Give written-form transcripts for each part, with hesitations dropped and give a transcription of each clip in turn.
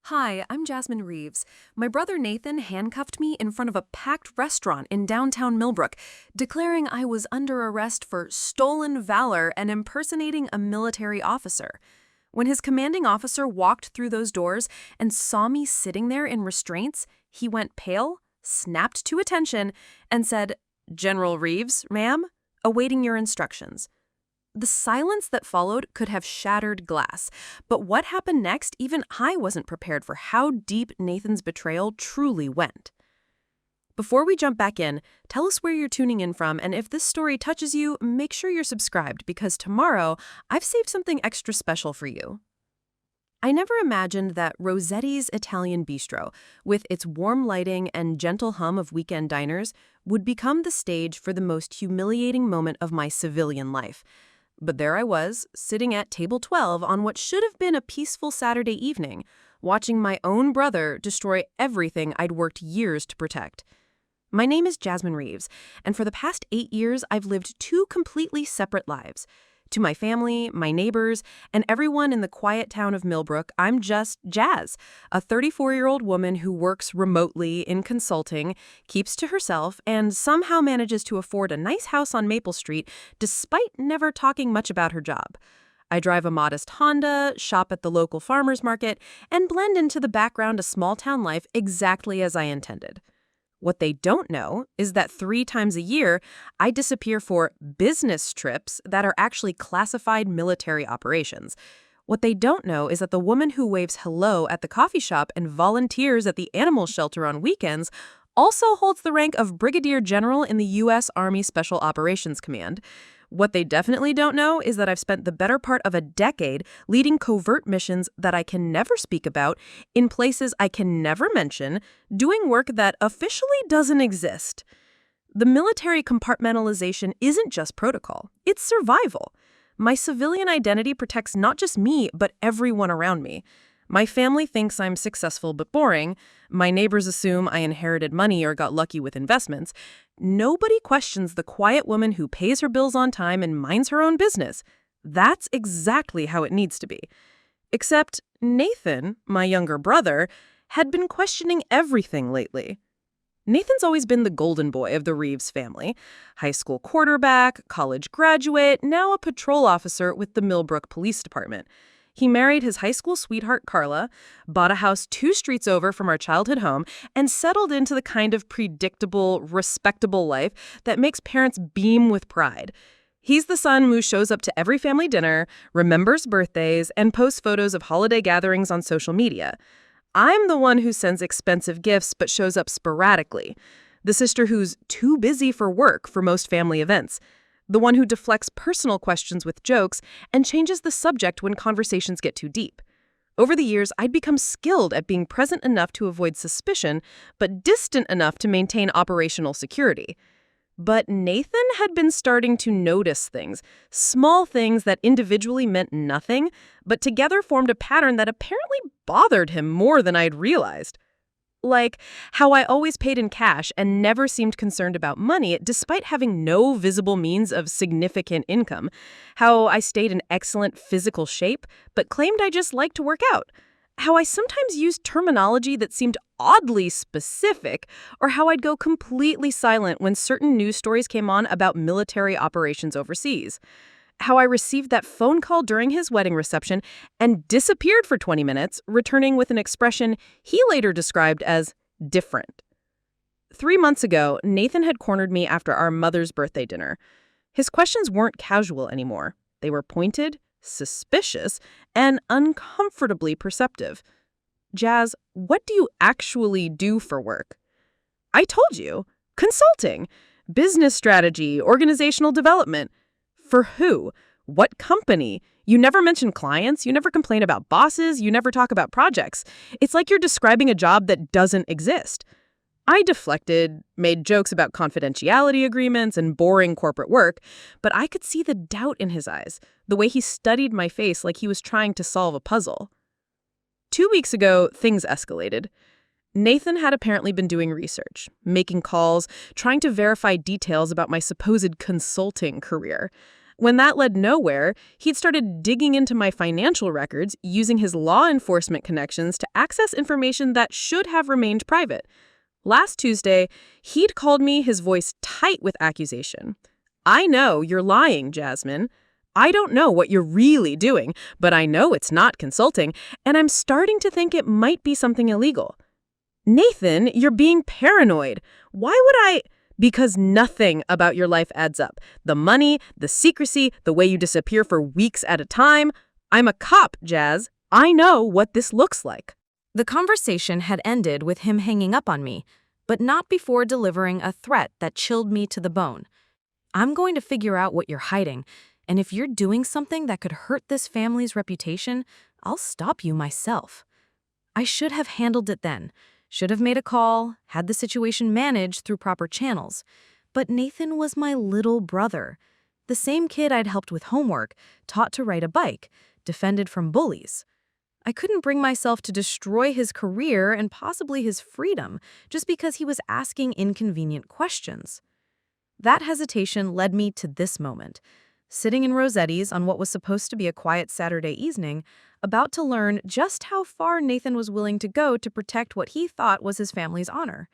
Hi, I'm Jasmine Reeves. My brother Nathan handcuffed me in front of a packed restaurant in downtown Millbrook, declaring I was under arrest for stolen valor and impersonating a military officer. When his commanding officer walked through those doors and saw me sitting there in restraints, he went pale, snapped to attention, and said, "General Reeves, ma'am, awaiting your instructions." The silence that followed could have shattered glass, but what happened next, even I wasn't prepared for how deep Nathan's betrayal truly went. Before we jump back in, tell us where you're tuning in from, and if this story touches you, make sure you're subscribed because tomorrow I've saved something extra special for you. I never imagined that Rosetti's Italian Bistro, with its warm lighting and gentle hum of weekend diners, would become the stage for the most humiliating moment of my civilian life. But there I was, sitting at table 12 on what should have been a peaceful Saturday evening, watching my own brother destroy everything I'd worked years to protect. My name is Jasmine Reeves, and for the past 8 years, I've lived two completely separate lives. To my family, my neighbors, and everyone in the quiet town of Millbrook, I'm just Jazz, a 34-year-old woman who works remotely in consulting, keeps to herself, and somehow manages to afford a nice house on Maple Street despite never talking much about her job. I drive a modest Honda, shop at the local farmer's market, and blend into the background of small-town life exactly as I intended. What they don't know is that 3 times a year, I disappear for business trips that are actually classified military operations. What they don't know is that the woman who waves hello at the coffee shop and volunteers at the animal shelter on weekends also holds the rank of Brigadier General in the U.S. Army Special Operations Command. What they definitely don't know is that I've spent the better part of a decade leading covert missions that I can never speak about, in places I can never mention, doing work that officially doesn't exist. The military compartmentalization isn't just protocol, it's survival. My civilian identity protects not just me, but everyone around me. My family thinks I'm successful but boring. My neighbors assume I inherited money or got lucky with investments. Nobody questions the quiet woman who pays her bills on time and minds her own business. That's exactly how it needs to be. Except Nathan, my younger brother, had been questioning everything lately. Nathan's always been the golden boy of the Reeves family. High school quarterback, college graduate, now a patrol officer with the Millbrook Police Department. He married his high school sweetheart, Carla, bought a house 2 streets over from our childhood home, and settled into the kind of predictable, respectable life that makes parents beam with pride. He's the son who shows up to every family dinner, remembers birthdays, and posts photos of holiday gatherings on social media. I'm the one who sends expensive gifts but shows up sporadically. The sister who's too busy for work for most family events. The one who deflects personal questions with jokes and changes the subject when conversations get too deep. Over the years, I'd become skilled at being present enough to avoid suspicion, but distant enough to maintain operational security. But Nathan had been starting to notice things, small things that individually meant nothing, but together formed a pattern that apparently bothered him more than I'd realized. Like how I always paid in cash and never seemed concerned about money despite having no visible means of significant income. How I stayed in excellent physical shape but claimed I just liked to work out. How I sometimes used terminology that seemed oddly specific, or how I'd go completely silent when certain news stories came on about military operations overseas. How I received that phone call during his wedding reception and disappeared for 20 minutes, returning with an expression he later described as different. 3 months ago, Nathan had cornered me after our mother's birthday dinner. His questions weren't casual anymore. They were pointed, suspicious, and uncomfortably perceptive. "Jazz, what do you actually do for work?" "I told you. Consulting. Business strategy, organizational development." "For who? What company? You never mention clients, you never complain about bosses, you never talk about projects. It's like you're describing a job that doesn't exist." I deflected, made jokes about confidentiality agreements and boring corporate work, but I could see the doubt in his eyes, the way he studied my face like he was trying to solve a puzzle. 2 weeks ago, things escalated. Nathan had apparently been doing research, making calls, trying to verify details about my supposed consulting career. When that led nowhere, he'd started digging into my financial records, using his law enforcement connections to access information that should have remained private. Last Tuesday, he'd called me, his voice tight with accusation. "I know you're lying, Jasmine. I don't know what you're really doing, but I know it's not consulting, and I'm starting to think it might be something illegal." "Nathan, you're being paranoid. Why would I—" "Because nothing about your life adds up. The money, the secrecy, the way you disappear for weeks at a time. I'm a cop, Jazz. I know what this looks like." The conversation had ended with him hanging up on me, but not before delivering a threat that chilled me to the bone. "I'm going to figure out what you're hiding, and if you're doing something that could hurt this family's reputation, I'll stop you myself." I should have handled it then. Should have made a call, had the situation managed through proper channels. But Nathan was my little brother, the same kid I'd helped with homework, taught to ride a bike, defended from bullies. I couldn't bring myself to destroy his career and possibly his freedom just because he was asking inconvenient questions. That hesitation led me to this moment, sitting in Rosetti's on what was supposed to be a quiet Saturday evening, about to learn just how far Nathan was willing to go to protect what he thought was his family's honor.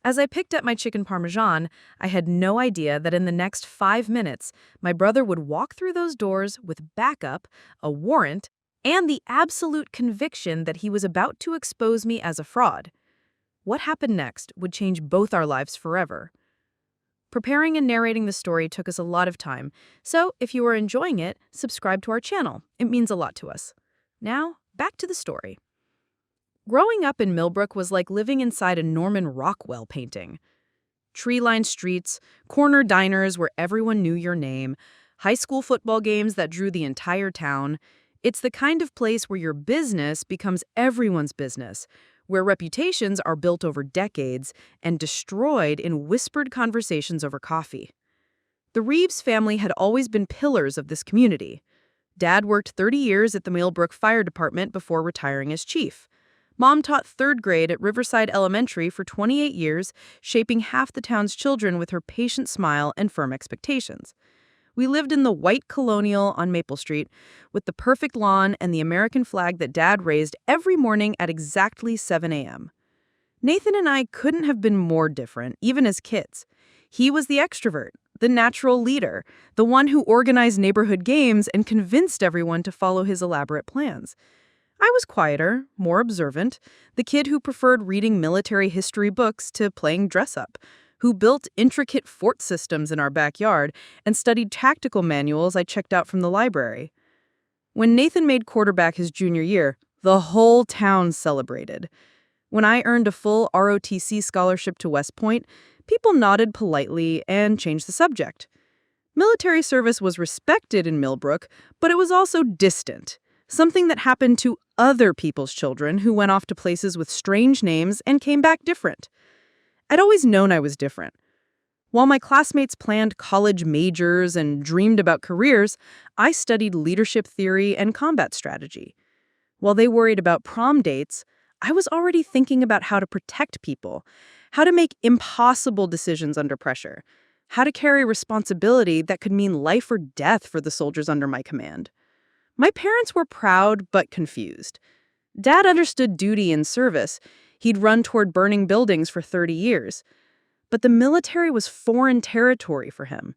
As I picked at my chicken parmesan, I had no idea that in the next 5 minutes, my brother would walk through those doors with backup, a warrant, and the absolute conviction that he was about to expose me as a fraud. What happened next would change both our lives forever. Preparing and narrating the story took us a lot of time, so if you are enjoying it, subscribe to our channel. It means a lot to us. Now, back to the story. Growing up in Millbrook was like living inside a Norman Rockwell painting. Tree-lined streets, corner diners where everyone knew your name, high school football games that drew the entire town. It's the kind of place where your business becomes everyone's business, where reputations are built over decades and destroyed in whispered conversations over coffee. The Reeves family had always been pillars of this community. Dad worked 30 years at the Millbrook Fire Department before retiring as chief. Mom taught 3rd grade at Riverside Elementary for 28 years, shaping half the town's children with her patient smile and firm expectations. We lived in the white colonial on Maple Street, with the perfect lawn and the American flag that Dad raised every morning at exactly 7 a.m. Nathan and I couldn't have been more different, even as kids. He was the extrovert, the natural leader, the one who organized neighborhood games and convinced everyone to follow his elaborate plans. I was quieter, more observant, the kid who preferred reading military history books to playing dress-up, who built intricate fort systems in our backyard and studied tactical manuals I checked out from the library. When Nathan made quarterback his junior year, the whole town celebrated. When I earned a full ROTC scholarship to West Point, people nodded politely and changed the subject. Military service was respected in Millbrook, but it was also distant, something that happened to other people's children who went off to places with strange names and came back different. I'd always known I was different. While my classmates planned college majors and dreamed about careers, I studied leadership theory and combat strategy. While they worried about prom dates, I was already thinking about how to protect people, how to make impossible decisions under pressure, how to carry responsibility that could mean life or death for the soldiers under my command. My parents were proud but confused. Dad understood duty and service. He'd run toward burning buildings for 30 years. But the military was foreign territory for him.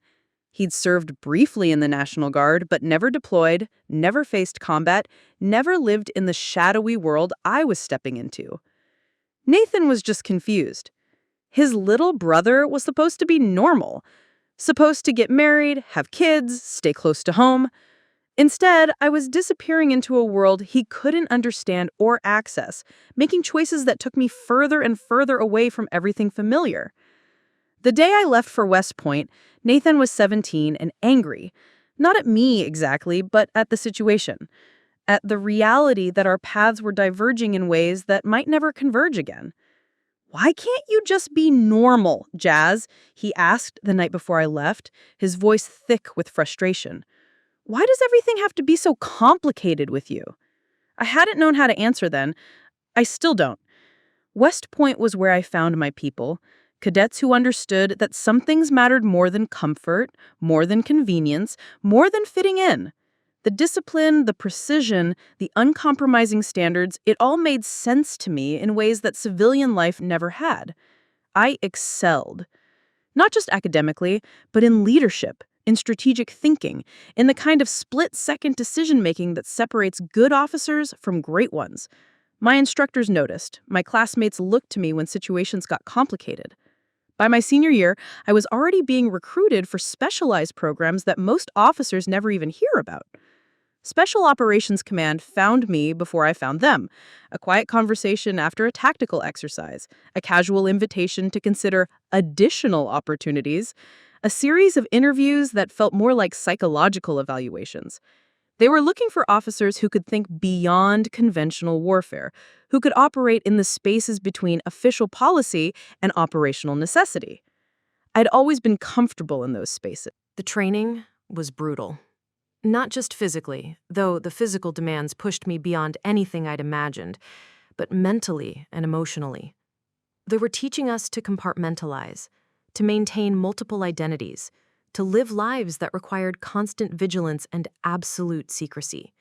He'd served briefly in the National Guard, but never deployed, never faced combat, never lived in the shadowy world I was stepping into. Nathan was just confused. His little brother was supposed to be normal, supposed to get married, have kids, stay close to home. Instead, I was disappearing into a world he couldn't understand or access, making choices that took me further and further away from everything familiar. The day I left for West Point, Nathan was 17 and angry. Not at me exactly, but at the situation. At the reality that our paths were diverging in ways that might never converge again. "Why can't you just be normal, Jazz?" he asked the night before I left, his voice thick with frustration. "Why does everything have to be so complicated with you?" I hadn't known how to answer then. I still don't. West Point was where I found my people, cadets who understood that some things mattered more than comfort, more than convenience, more than fitting in. The discipline, the precision, the uncompromising standards, it all made sense to me in ways that civilian life never had. I excelled. Not just academically, but in leadership, in strategic thinking, in the kind of split-second decision-making that separates good officers from great ones. My instructors noticed. My classmates looked to me when situations got complicated. By my senior year, I was already being recruited for specialized programs that most officers never even hear about. Special Operations Command found me before I found them. A quiet conversation after a tactical exercise, a casual invitation to consider additional opportunities, a series of interviews that felt more like psychological evaluations. They were looking for officers who could think beyond conventional warfare, who could operate in the spaces between official policy and operational necessity. I'd always been comfortable in those spaces. The training was brutal. Not just physically, though the physical demands pushed me beyond anything I'd imagined, but mentally and emotionally. They were teaching us to compartmentalize, to maintain multiple identities, to live lives that required constant vigilance and absolute secrecy.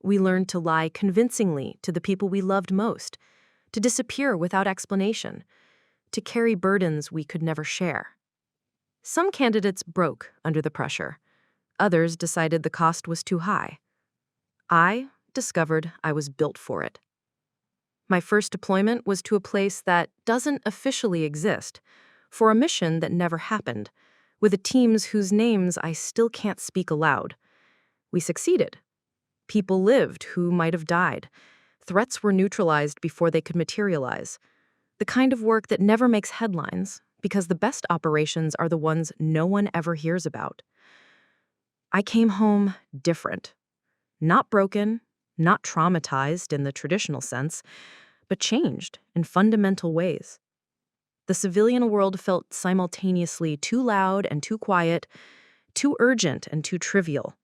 We learned to lie convincingly to the people we loved most, to disappear without explanation, to carry burdens we could never share. Some candidates broke under the pressure. Others decided the cost was too high. I discovered I was built for it. My first deployment was to a place that doesn't officially exist, for a mission that never happened, with teams whose names I still can't speak aloud. We succeeded. People lived who might have died. Threats were neutralized before they could materialize. The kind of work that never makes headlines, because the best operations are the ones no one ever hears about. I came home different. Not broken, not traumatized in the traditional sense, but changed in fundamental ways. The civilian world felt simultaneously too loud and too quiet, too urgent and too trivial.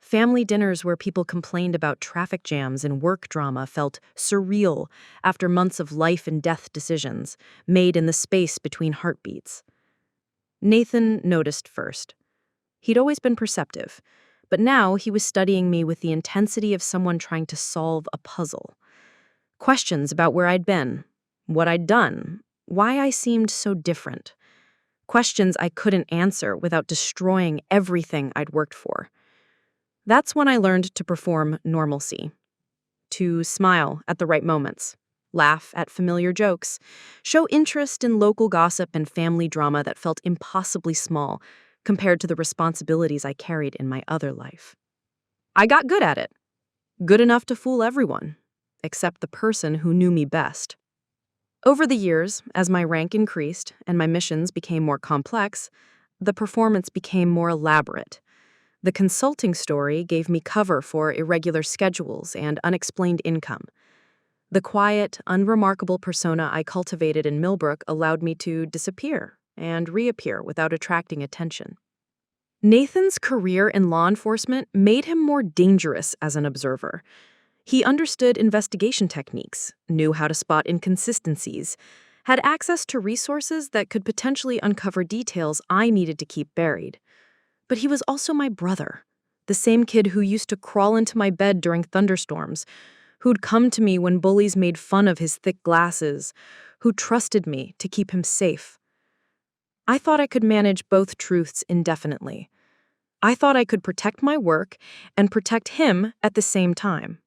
Family dinners where people complained about traffic jams and work drama felt surreal after months of life and death decisions made in the space between heartbeats. Nathan noticed first. He'd always been perceptive, but now he was studying me with the intensity of someone trying to solve a puzzle. Questions about where I'd been, what I'd done, why I seemed so different. Questions I couldn't answer without destroying everything I'd worked for. That's when I learned to perform normalcy, to smile at the right moments, laugh at familiar jokes, show interest in local gossip and family drama that felt impossibly small compared to the responsibilities I carried in my other life. I got good at it. Good enough to fool everyone, except the person who knew me best. Over the years, as my rank increased and my missions became more complex, the performance became more elaborate. The consulting story gave me cover for irregular schedules and unexplained income. The quiet, unremarkable persona I cultivated in Millbrook allowed me to disappear and reappear without attracting attention. Nathan's career in law enforcement made him more dangerous as an observer. He understood investigation techniques, knew how to spot inconsistencies, had access to resources that could potentially uncover details I needed to keep buried. But he was also my brother, the same kid who used to crawl into my bed during thunderstorms, who'd come to me when bullies made fun of his thick glasses, who trusted me to keep him safe. I thought I could manage both truths indefinitely. I thought I could protect my work and protect him at the same time.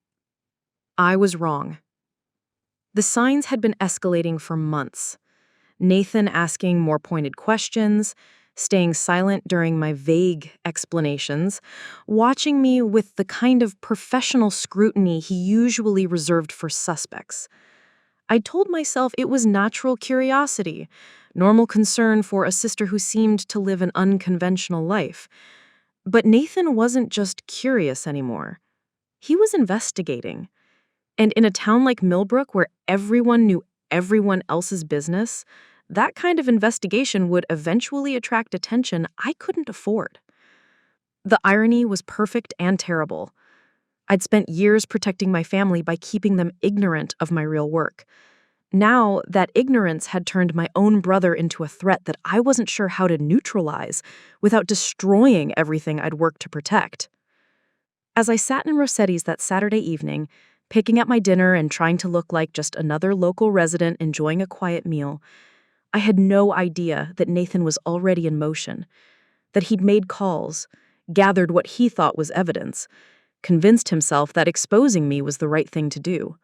I was wrong. The signs had been escalating for months. Nathan asking more pointed questions, staying silent during my vague explanations, watching me with the kind of professional scrutiny he usually reserved for suspects. I told myself it was natural curiosity, normal concern for a sister who seemed to live an unconventional life. But Nathan wasn't just curious anymore. He was investigating. And in a town like Millbrook, where everyone knew everyone else's business, that kind of investigation would eventually attract attention I couldn't afford. The irony was perfect and terrible. I'd spent years protecting my family by keeping them ignorant of my real work. Now, that ignorance had turned my own brother into a threat that I wasn't sure how to neutralize without destroying everything I'd worked to protect. As I sat in Rosetti's that Saturday evening, picking at my dinner and trying to look like just another local resident enjoying a quiet meal, I had no idea that Nathan was already in motion, that he'd made calls, gathered what he thought was evidence, convinced himself that exposing me was the right thing to do.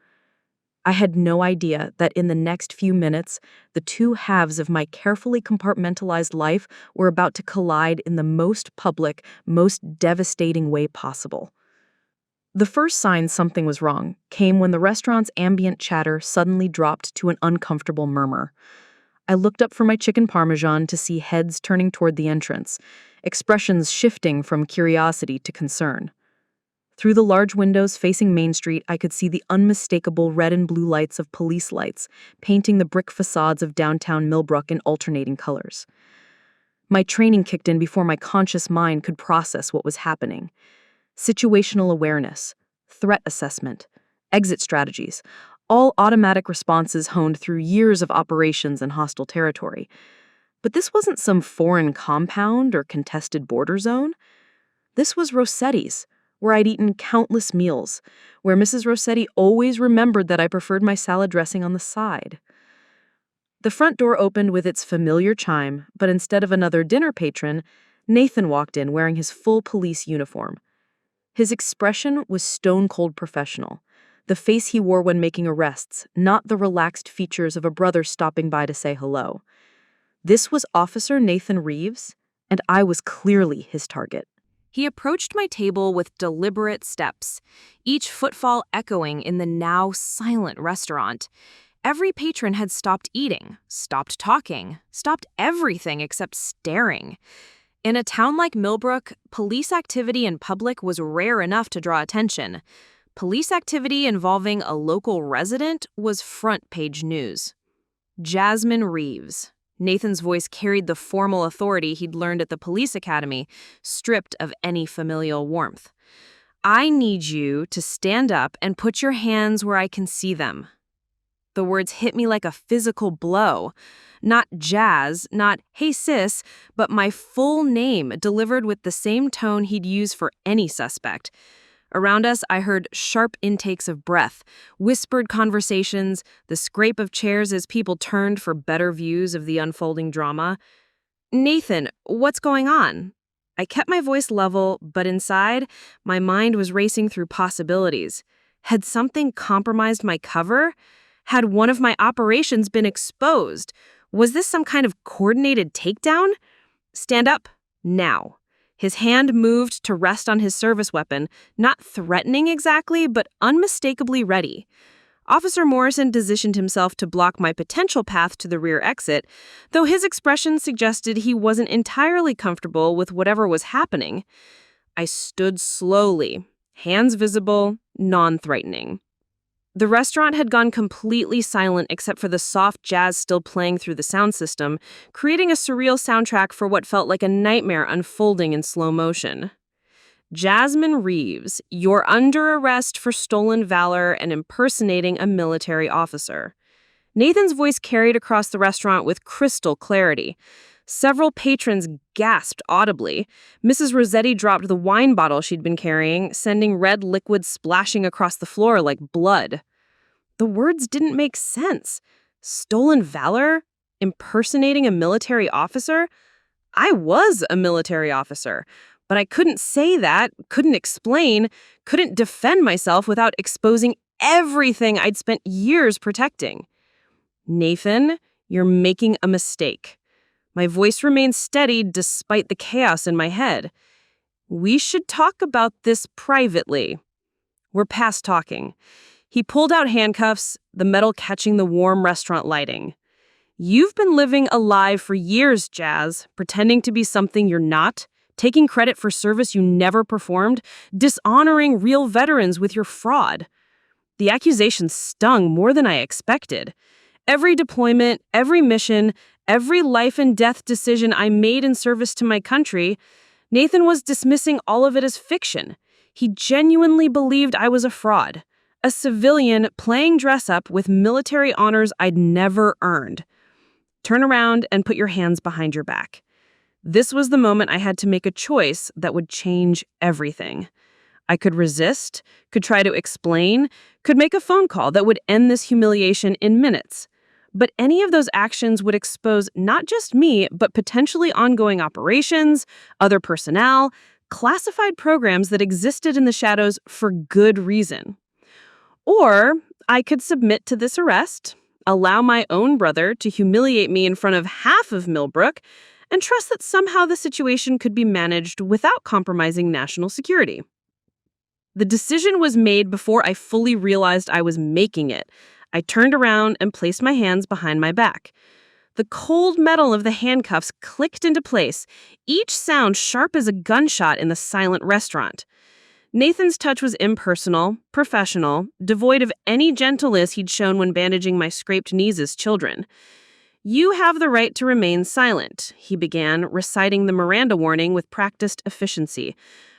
I had no idea that in the next few minutes, the two halves of my carefully compartmentalized life were about to collide in the most public, most devastating way possible. The first sign something was wrong came when the restaurant's ambient chatter suddenly dropped to an uncomfortable murmur. I looked up from my chicken parmesan to see heads turning toward the entrance, expressions shifting from curiosity to concern. Through the large windows facing Main Street, I could see the unmistakable red and blue lights of police lights, painting the brick facades of downtown Millbrook in alternating colors. My training kicked in before my conscious mind could process what was happening. Situational awareness, threat assessment, exit strategies, all automatic responses honed through years of operations in hostile territory. But this wasn't some foreign compound or contested border zone. This was Rosetti's, where I'd eaten countless meals, where Mrs. Rosetti always remembered that I preferred my salad dressing on the side. The front door opened with its familiar chime, but instead of another dinner patron, Nathan walked in wearing his full police uniform. His expression was stone-cold professional, the face he wore when making arrests, not the relaxed features of a brother stopping by to say hello. This was Officer Nathan Reeves, and I was clearly his target. He approached my table with deliberate steps, each footfall echoing in the now silent restaurant. Every patron had stopped eating, stopped talking, stopped everything except staring. In a town like Millbrook, police activity in public was rare enough to draw attention. Police activity involving a local resident was front-page news. Jasmine Reeves. Nathan's voice carried the formal authority he'd learned at the police academy, stripped of any familial warmth. I need you to stand up and put your hands where I can see them. The words hit me like a physical blow. Not Jazz, not hey sis, but my full name delivered with the same tone he'd use for any suspect. Around us, I heard sharp intakes of breath, whispered conversations, the scrape of chairs as people turned for better views of the unfolding drama. Nathan, what's going on? I kept my voice level, but inside, my mind was racing through possibilities. Had something compromised my cover? Had one of my operations been exposed? Was this some kind of coordinated takedown? Stand up, now. His hand moved to rest on his service weapon, not threatening exactly, but unmistakably ready. Officer Morrison positioned himself to block my potential path to the rear exit, though his expression suggested he wasn't entirely comfortable with whatever was happening. I stood slowly, hands visible, non-threatening. The restaurant had gone completely silent except for the soft jazz still playing through the sound system, creating a surreal soundtrack for what felt like a nightmare unfolding in slow motion. Jasmine Reeves, you're under arrest for stolen valor and impersonating a military officer. Nathan's voice carried across the restaurant with crystal clarity. Several patrons gasped audibly. Mrs. Rosetti dropped the wine bottle she'd been carrying, sending red liquid splashing across the floor like blood. The words didn't make sense. Stolen valor? Impersonating a military officer? I was a military officer, but I couldn't say that, couldn't explain, couldn't defend myself without exposing everything I'd spent years protecting. Nathan, you're making a mistake. My voice remained steady despite the chaos in my head. We should talk about this privately. We're past talking. He pulled out handcuffs, the metal catching the warm restaurant lighting. You've been living a lie for years, Jazz, pretending to be something you're not, taking credit for service you never performed, dishonoring real veterans with your fraud. The accusation stung more than I expected. Every deployment, every mission, every life and death decision I made in service to my country, Nathan was dismissing all of it as fiction. He genuinely believed I was a fraud, a civilian playing dress-up with military honors I'd never earned. Turn around and put your hands behind your back. This was the moment I had to make a choice that would change everything. I could resist, could try to explain, could make a phone call that would end this humiliation in minutes. But any of those actions would expose not just me, but potentially ongoing operations, other personnel, classified programs that existed in the shadows for good reason. Or I could submit to this arrest, allow my own brother to humiliate me in front of half of Millbrook, and trust that somehow the situation could be managed without compromising national security. The decision was made before I fully realized I was making it. I turned around and placed my hands behind my back. The cold metal of the handcuffs clicked into place, each sound sharp as a gunshot in the silent restaurant. Nathan's touch was impersonal, professional, devoid of any gentleness he'd shown when bandaging my scraped knees as children. "You have the right to remain silent," he began, reciting the Miranda warning with practiced efficiency.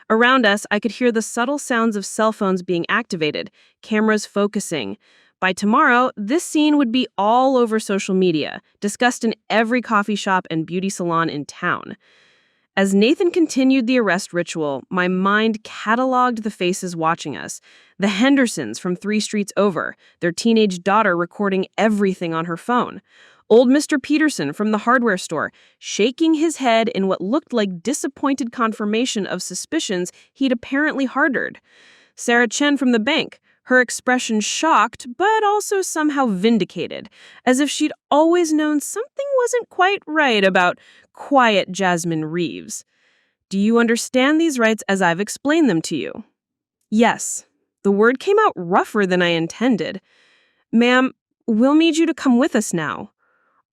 Around us, I could hear the subtle sounds of cell phones being activated, cameras focusing. By tomorrow, this scene would be all over social media, discussed in every coffee shop and beauty salon in town. As Nathan continued the arrest ritual, my mind cataloged the faces watching us. The Hendersons from 3 streets over, their teenage daughter recording everything on her phone. Old Mr. Peterson from the hardware store, shaking his head in what looked like disappointed confirmation of suspicions he'd apparently harbored. Sarah Chen from the bank, her expression shocked, but also somehow vindicated, as if she'd always known something wasn't quite right about quiet Jasmine Reeves. "Do you understand these rights as I've explained them to you?" "Yes." The word came out rougher than I intended. "Ma'am, we'll need you to come with us now."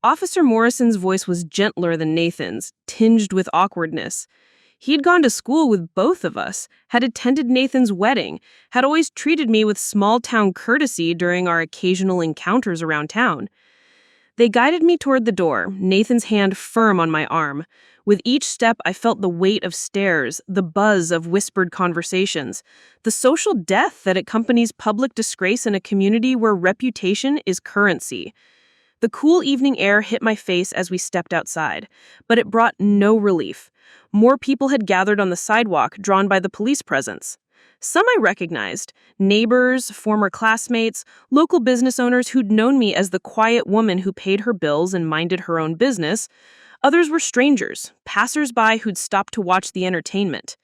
Officer Morrison's voice was gentler than Nathan's, tinged with awkwardness. He'd gone to school with both of us, had attended Nathan's wedding, had always treated me with small-town courtesy during our occasional encounters around town. They guided me toward the door, Nathan's hand firm on my arm. With each step, I felt the weight of stares, the buzz of whispered conversations, the social death that accompanies public disgrace in a community where reputation is currency. The cool evening air hit my face as we stepped outside, but it brought no relief. More people had gathered on the sidewalk, drawn by the police presence. Some I recognized, neighbors, former classmates, local business owners who'd known me as the quiet woman who paid her bills and minded her own business. Others were strangers, passers-by who'd stopped to watch the entertainment.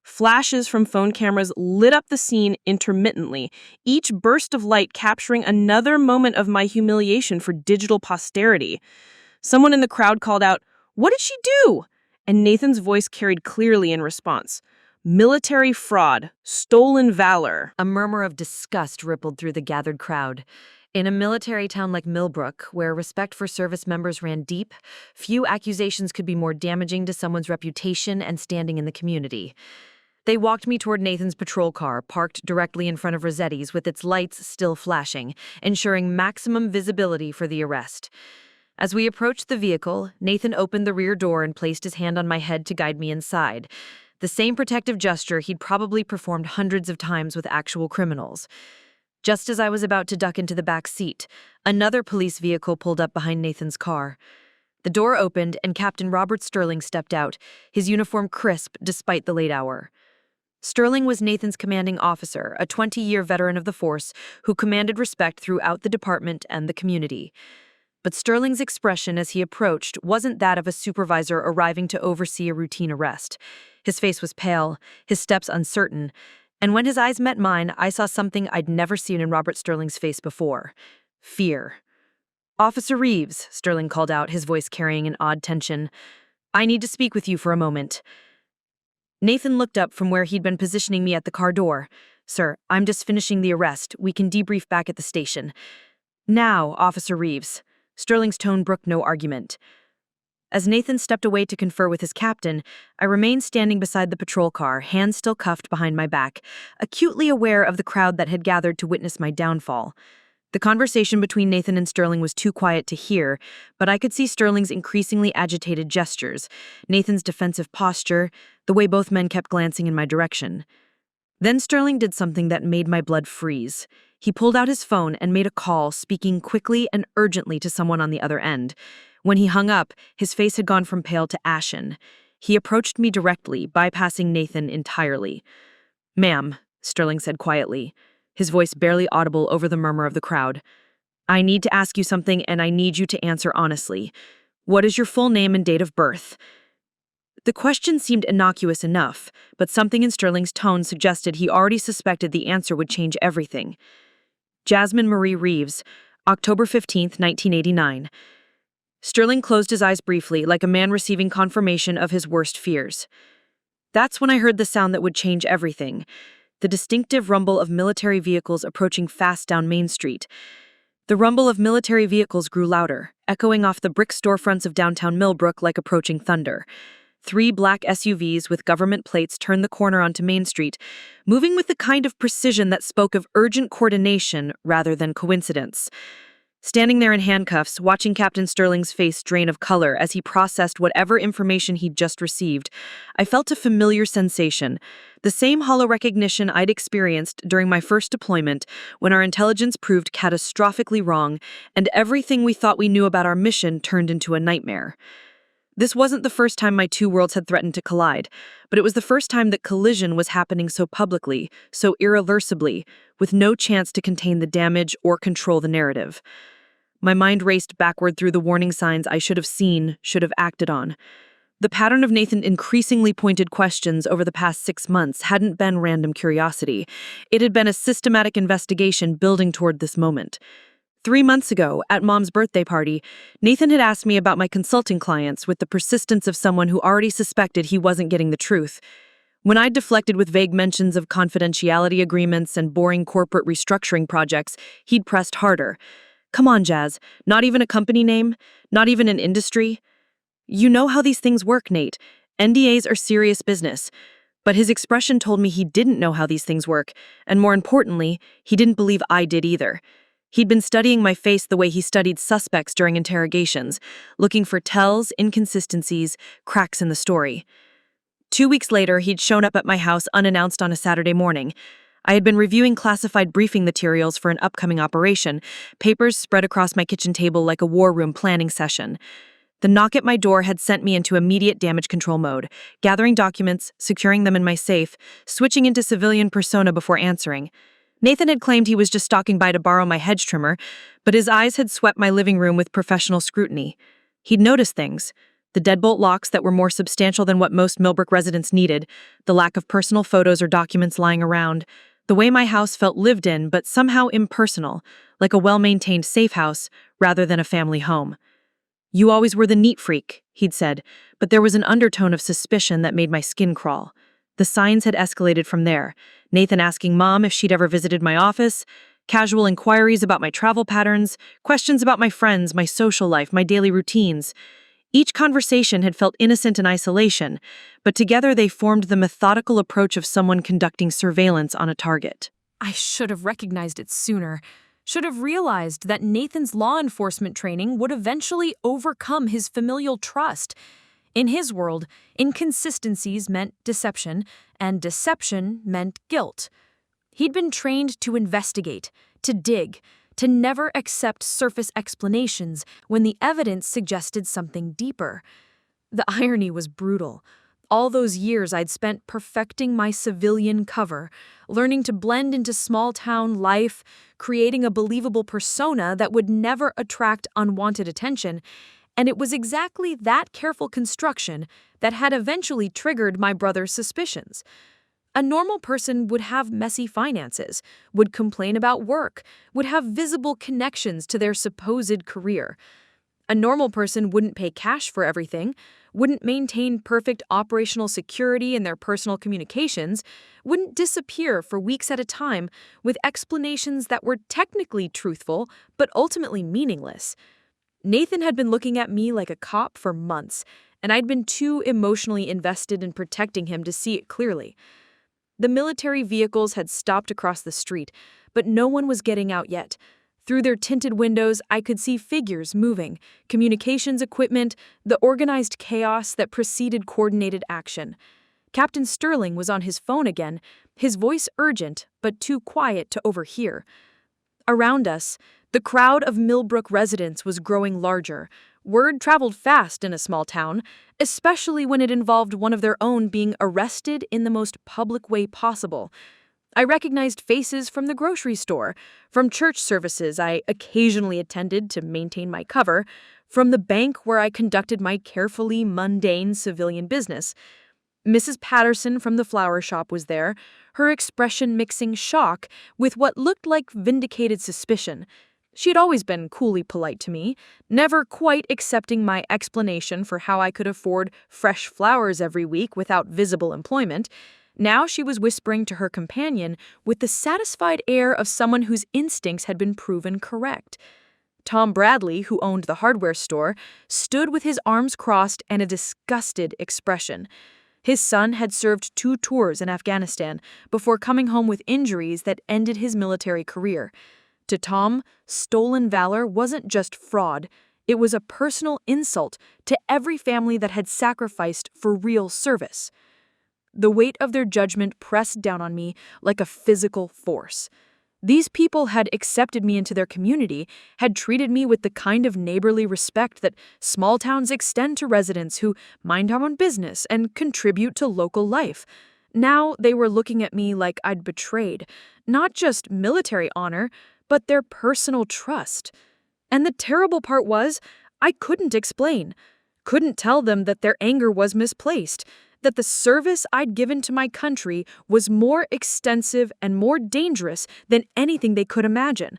Flashes from phone cameras lit up the scene intermittently, each burst of light capturing another moment of my humiliation for digital posterity. Someone in the crowd called out, "What did she do?" And Nathan's voice carried clearly in response. "Military fraud, stolen valor." A murmur of disgust rippled through the gathered crowd. In a military town like Millbrook, where respect for service members ran deep, few accusations could be more damaging to someone's reputation and standing in the community. They walked me toward Nathan's patrol car, parked directly in front of Rosetti's with its lights still flashing, ensuring maximum visibility for the arrest. As we approached the vehicle, Nathan opened the rear door and placed his hand on my head to guide me inside. The same protective gesture he'd probably performed hundreds of times with actual criminals. Just as I was about to duck into the back seat, another police vehicle pulled up behind Nathan's car. The door opened and Captain Robert Sterling stepped out, his uniform crisp despite the late hour. Sterling was Nathan's commanding officer, a 20-year veteran of the force who commanded respect throughout the department and the community. But Sterling's expression as he approached wasn't that of a supervisor arriving to oversee a routine arrest. His face was pale, his steps uncertain, and when his eyes met mine, I saw something I'd never seen in Robert Sterling's face before: fear. "Officer Reeves," Sterling called out, his voice carrying an odd tension. "I need to speak with you for a moment." Nathan looked up from where he'd been positioning me at the car door. "Sir, I'm just finishing the arrest. We can debrief back at the station." "Now, Officer Reeves." Sterling's tone brooked no argument. As Nathan stepped away to confer with his captain, I remained standing beside the patrol car, hands still cuffed behind my back, acutely aware of the crowd that had gathered to witness my downfall. The conversation between Nathan and Sterling was too quiet to hear, but I could see Sterling's increasingly agitated gestures, Nathan's defensive posture, the way both men kept glancing in my direction. Then Sterling did something that made my blood freeze. He pulled out his phone and made a call, speaking quickly and urgently to someone on the other end. When he hung up, his face had gone from pale to ashen. He approached me directly, bypassing Nathan entirely. "Ma'am," Sterling said quietly, his voice barely audible over the murmur of the crowd. "I need to ask you something, and I need you to answer honestly. What is your full name and date of birth?" The question seemed innocuous enough, but something in Sterling's tone suggested he already suspected the answer would change everything. "Jasmine Marie Reeves, October 15th, 1989. Sterling closed his eyes briefly, like a man receiving confirmation of his worst fears. That's when I heard the sound that would change everything. The distinctive rumble of military vehicles approaching fast down Main Street. The rumble of military vehicles grew louder, echoing off the brick storefronts of downtown Millbrook like approaching thunder. 3 black SUVs with government plates turned the corner onto Main Street, moving with the kind of precision that spoke of urgent coordination rather than coincidence. Standing there in handcuffs, watching Captain Sterling's face drain of color as he processed whatever information he'd just received, I felt a familiar sensation, the same hollow recognition I'd experienced during my first deployment when our intelligence proved catastrophically wrong and everything we thought we knew about our mission turned into a nightmare. This wasn't the first time my two worlds had threatened to collide, but it was the first time that collision was happening so publicly, so irreversibly, with no chance to contain the damage or control the narrative. My mind raced backward through the warning signs I should have seen, should have acted on. The pattern of Nathan's increasingly pointed questions over the past 6 months hadn't been random curiosity. It had been a systematic investigation building toward this moment. 3 months ago, at Mom's birthday party, Nathan had asked me about my consulting clients with the persistence of someone who already suspected he wasn't getting the truth. When I'd deflected with vague mentions of confidentiality agreements and boring corporate restructuring projects, he'd pressed harder. "Come on, Jazz, not even a company name? Not even an industry?" "You know how these things work, Nate. NDAs are serious business." But his expression told me he didn't know how these things work, and more importantly, he didn't believe I did either. He'd been studying my face the way he studied suspects during interrogations, looking for tells, inconsistencies, cracks in the story. 2 weeks later, he'd shown up at my house unannounced on a Saturday morning. I had been reviewing classified briefing materials for an upcoming operation, papers spread across my kitchen table like a war room planning session. The knock at my door had sent me into immediate damage control mode, gathering documents, securing them in my safe, switching into civilian persona before answering. Nathan had claimed he was just stopping by to borrow my hedge trimmer, but his eyes had swept my living room with professional scrutiny. He'd noticed things. The deadbolt locks that were more substantial than what most Millbrook residents needed, the lack of personal photos or documents lying around, the way my house felt lived in but somehow impersonal, like a well-maintained safe house rather than a family home. "You always were the neat freak," he'd said, but there was an undertone of suspicion that made my skin crawl. The signs had escalated from there. Nathan asking Mom if she'd ever visited my office, casual inquiries about my travel patterns, questions about my friends, my social life, my daily routines. Each conversation had felt innocent in isolation, but together they formed the methodical approach of someone conducting surveillance on a target. I should have recognized it sooner. Should have realized that Nathan's law enforcement training would eventually overcome his familial trust. In his world, inconsistencies meant deception, and deception meant guilt. He'd been trained to investigate, to dig, to never accept surface explanations when the evidence suggested something deeper. The irony was brutal. All those years I'd spent perfecting my civilian cover, learning to blend into small-town life, creating a believable persona that would never attract unwanted attention, and it was exactly that careful construction that had eventually triggered my brother's suspicions. A normal person would have messy finances, would complain about work, would have visible connections to their supposed career. A normal person wouldn't pay cash for everything, wouldn't maintain perfect operational security in their personal communications, wouldn't disappear for weeks at a time with explanations that were technically truthful but ultimately meaningless. Nathan had been looking at me like a cop for months, and I'd been too emotionally invested in protecting him to see it clearly. The military vehicles had stopped across the street, but no one was getting out yet. Through their tinted windows, I could see figures moving, communications equipment, the organized chaos that preceded coordinated action. Captain Sterling was on his phone again, his voice urgent but too quiet to overhear. Around us, the crowd of Millbrook residents was growing larger. Word traveled fast in a small town, especially when it involved one of their own being arrested in the most public way possible. I recognized faces from the grocery store, from church services I occasionally attended to maintain my cover, from the bank where I conducted my carefully mundane civilian business. Mrs. Patterson from the flower shop was there, her expression mixing shock with what looked like vindicated suspicion. She had always been coolly polite to me, never quite accepting my explanation for how I could afford fresh flowers every week without visible employment. Now she was whispering to her companion with the satisfied air of someone whose instincts had been proven correct. Tom Bradley, who owned the hardware store, stood with his arms crossed and a disgusted expression. His son had served 2 tours in Afghanistan before coming home with injuries that ended his military career. To Tom, stolen valor wasn't just fraud, it was a personal insult to every family that had sacrificed for real service. The weight of their judgment pressed down on me like a physical force. These people had accepted me into their community, had treated me with the kind of neighborly respect that small towns extend to residents who mind our own business and contribute to local life. Now they were looking at me like I'd betrayed, not just military honor, but their personal trust. And the terrible part was, I couldn't explain, couldn't tell them that their anger was misplaced, that the service I'd given to my country was more extensive and more dangerous than anything they could imagine.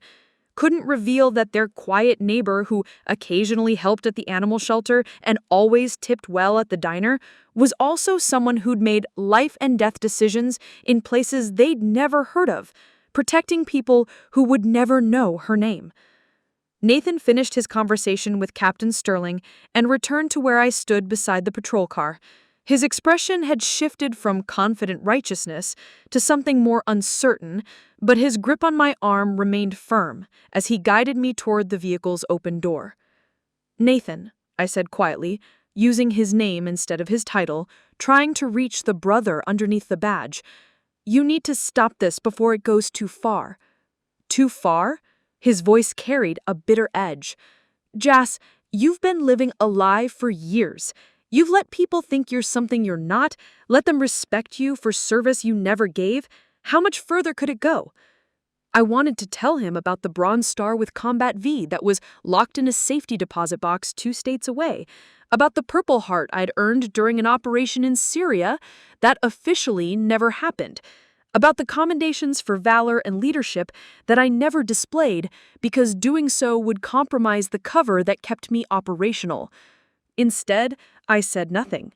Couldn't reveal that their quiet neighbor who occasionally helped at the animal shelter and always tipped well at the diner was also someone who'd made life and death decisions in places they'd never heard of, protecting people who would never know her name. Nathan finished his conversation with Captain Sterling and returned to where I stood beside the patrol car. His expression had shifted from confident righteousness to something more uncertain, but his grip on my arm remained firm as he guided me toward the vehicle's open door. "Nathan," I said quietly, using his name instead of his title, trying to reach the brother underneath the badge. "You need to stop this before it goes too far." "Too far?" His voice carried a bitter edge. "Jas, you've been living a lie for years. You've let people think you're something you're not, let them respect you for service you never gave. How much further could it go?" I wanted to tell him about the Bronze Star with Combat V that was locked in a safety deposit box 2 states away, about the Purple Heart I'd earned during an operation in Syria that officially never happened, about the commendations for valor and leadership that I never displayed because doing so would compromise the cover that kept me operational. Instead, I said nothing.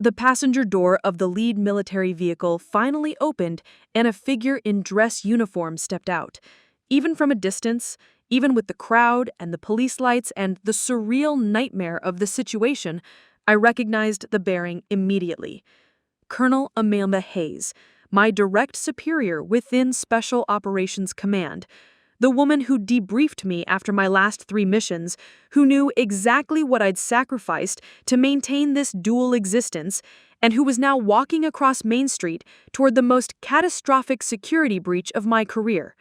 The passenger door of the lead military vehicle finally opened and a figure in dress uniform stepped out. Even from a distance, even with the crowd and the police lights and the surreal nightmare of the situation, I recognized the bearing immediately. Colonel Amelia Hayes, my direct superior within Special Operations Command, the woman who debriefed me after my last 3 missions, who knew exactly what I'd sacrificed to maintain this dual existence, and who was now walking across Main Street toward the most catastrophic security breach of my career.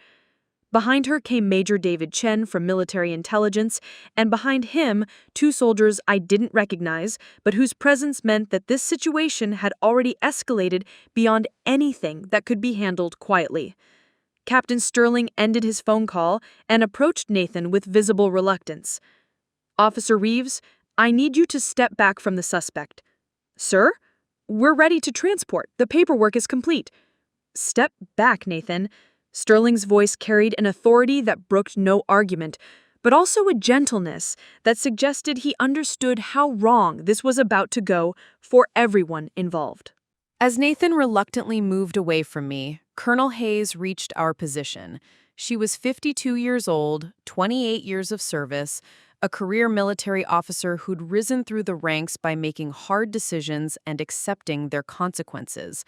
Behind her came Major David Chen from military intelligence, and behind him 2 soldiers I didn't recognize, but whose presence meant that this situation had already escalated beyond anything that could be handled quietly. Captain Sterling ended his phone call and approached Nathan with visible reluctance. "Officer Reeves, I need you to step back from the suspect." "Sir? We're ready to transport. The paperwork is complete." "Step back, Nathan." Sterling's voice carried an authority that brooked no argument, but also a gentleness that suggested he understood how wrong this was about to go for everyone involved. As Nathan reluctantly moved away from me, Colonel Hayes reached our position. She was 52 years old, 28 years of service, a career military officer who'd risen through the ranks by making hard decisions and accepting their consequences.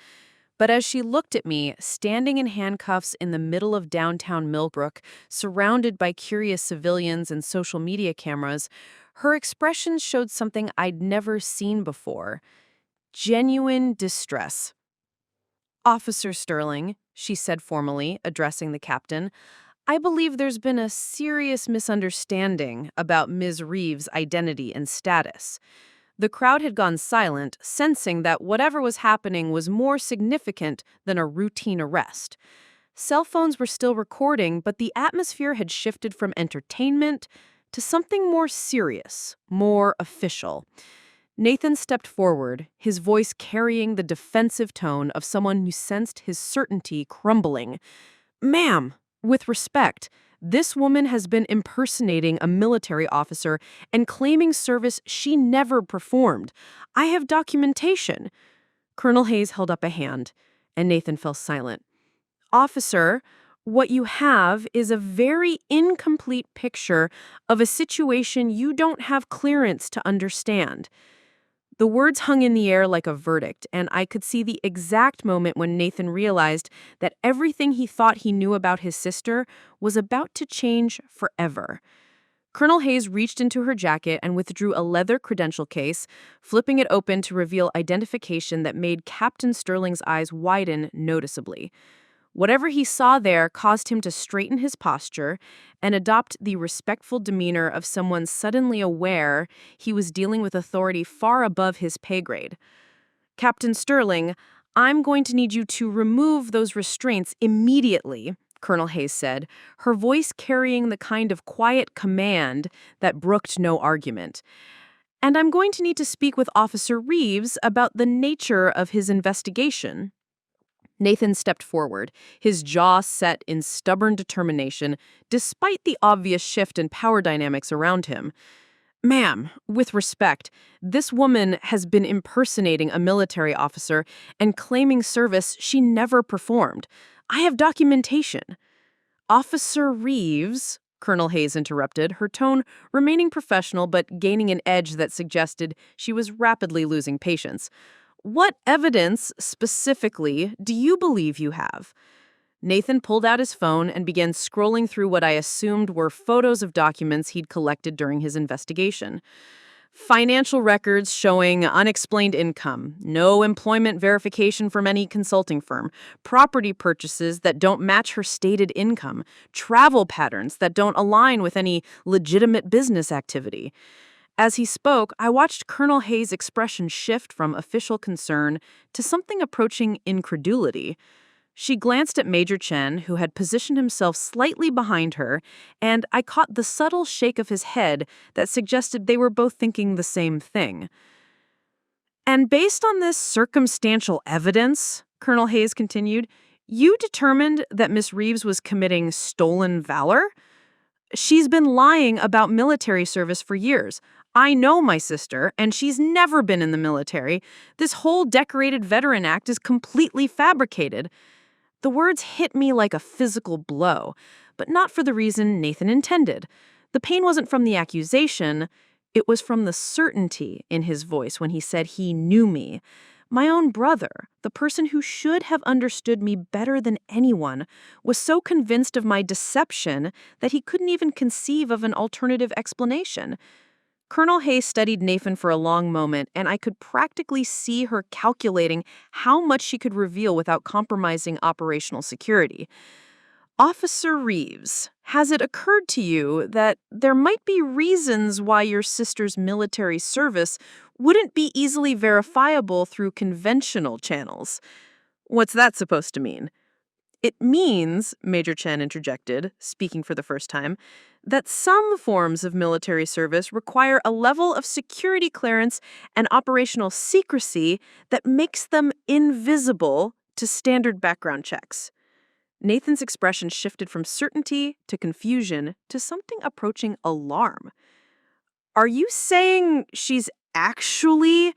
But as she looked at me, standing in handcuffs in the middle of downtown Millbrook, surrounded by curious civilians and social media cameras, her expression showed something I'd never seen before. genuine distress. "Officer Sterling," she said formally, addressing the captain, "I believe there's been a serious misunderstanding about Ms. Reeves' identity and status." The crowd had gone silent, sensing that whatever was happening was more significant than a routine arrest. Cell phones were still recording, but the atmosphere had shifted from entertainment to something more serious, more official. Nathan stepped forward, his voice carrying the defensive tone of someone who sensed his certainty crumbling. "Ma'am, with respect, this woman has been impersonating a military officer and claiming service she never performed. I have documentation." Colonel Hayes held up a hand, and Nathan fell silent. "Officer, what you have is a very incomplete picture of a situation you don't have clearance to understand." The words hung in the air like a verdict, and I could see the exact moment when Nathan realized that everything he thought he knew about his sister was about to change forever. Colonel Hayes reached into her jacket and withdrew a leather credential case, flipping it open to reveal identification that made Captain Sterling's eyes widen noticeably. Whatever he saw there caused him to straighten his posture and adopt the respectful demeanor of someone suddenly aware he was dealing with authority far above his pay grade. "Captain Sterling, I'm going to need you to remove those restraints immediately," Colonel Hayes said, her voice carrying the kind of quiet command that brooked no argument. "And I'm going to need to speak with Officer Reeves about the nature of his investigation." Nathan stepped forward, his jaw set in stubborn determination, despite the obvious shift in power dynamics around him. "Ma'am, with respect, this woman has been impersonating a military officer and claiming service she never performed. I have documentation." "Officer Reeves," Colonel Hayes interrupted, her tone remaining professional but gaining an edge that suggested she was rapidly losing patience. "What evidence, specifically, do you believe you have?" Nathan pulled out his phone and began scrolling through what I assumed were photos of documents he'd collected during his investigation. Financial records showing unexplained income, no employment verification from any consulting firm, property purchases that don't match her stated income, travel patterns that don't align with any legitimate business activity. As he spoke, I watched Colonel Hayes' expression shift from official concern to something approaching incredulity. She glanced at Major Chen, who had positioned himself slightly behind her, and I caught the subtle shake of his head that suggested they were both thinking the same thing. "And based on this circumstantial evidence," Colonel Hayes continued, "you determined that Miss Reeves was committing stolen valor? She's been lying about military service for years. I know my sister, and she's never been in the military. This whole decorated veteran act is completely fabricated." The words hit me like a physical blow, but not for the reason Nathan intended. The pain wasn't from the accusation, it was from the certainty in his voice when he said he knew me. My own brother, the person who should have understood me better than anyone, was so convinced of my deception that he couldn't even conceive of an alternative explanation. Colonel Hayes studied Nathan for a long moment, and I could practically see her calculating how much she could reveal without compromising operational security. "Officer Reeves, has it occurred to you that there might be reasons why your sister's military service wouldn't be easily verifiable through conventional channels?" "What's that supposed to mean?" "It means," Major Chen interjected, speaking for the first time, "that some forms of military service require a level of security clearance and operational secrecy that makes them invisible to standard background checks." Nathan's expression shifted from certainty to confusion to something approaching alarm. "Are you saying she's actually—"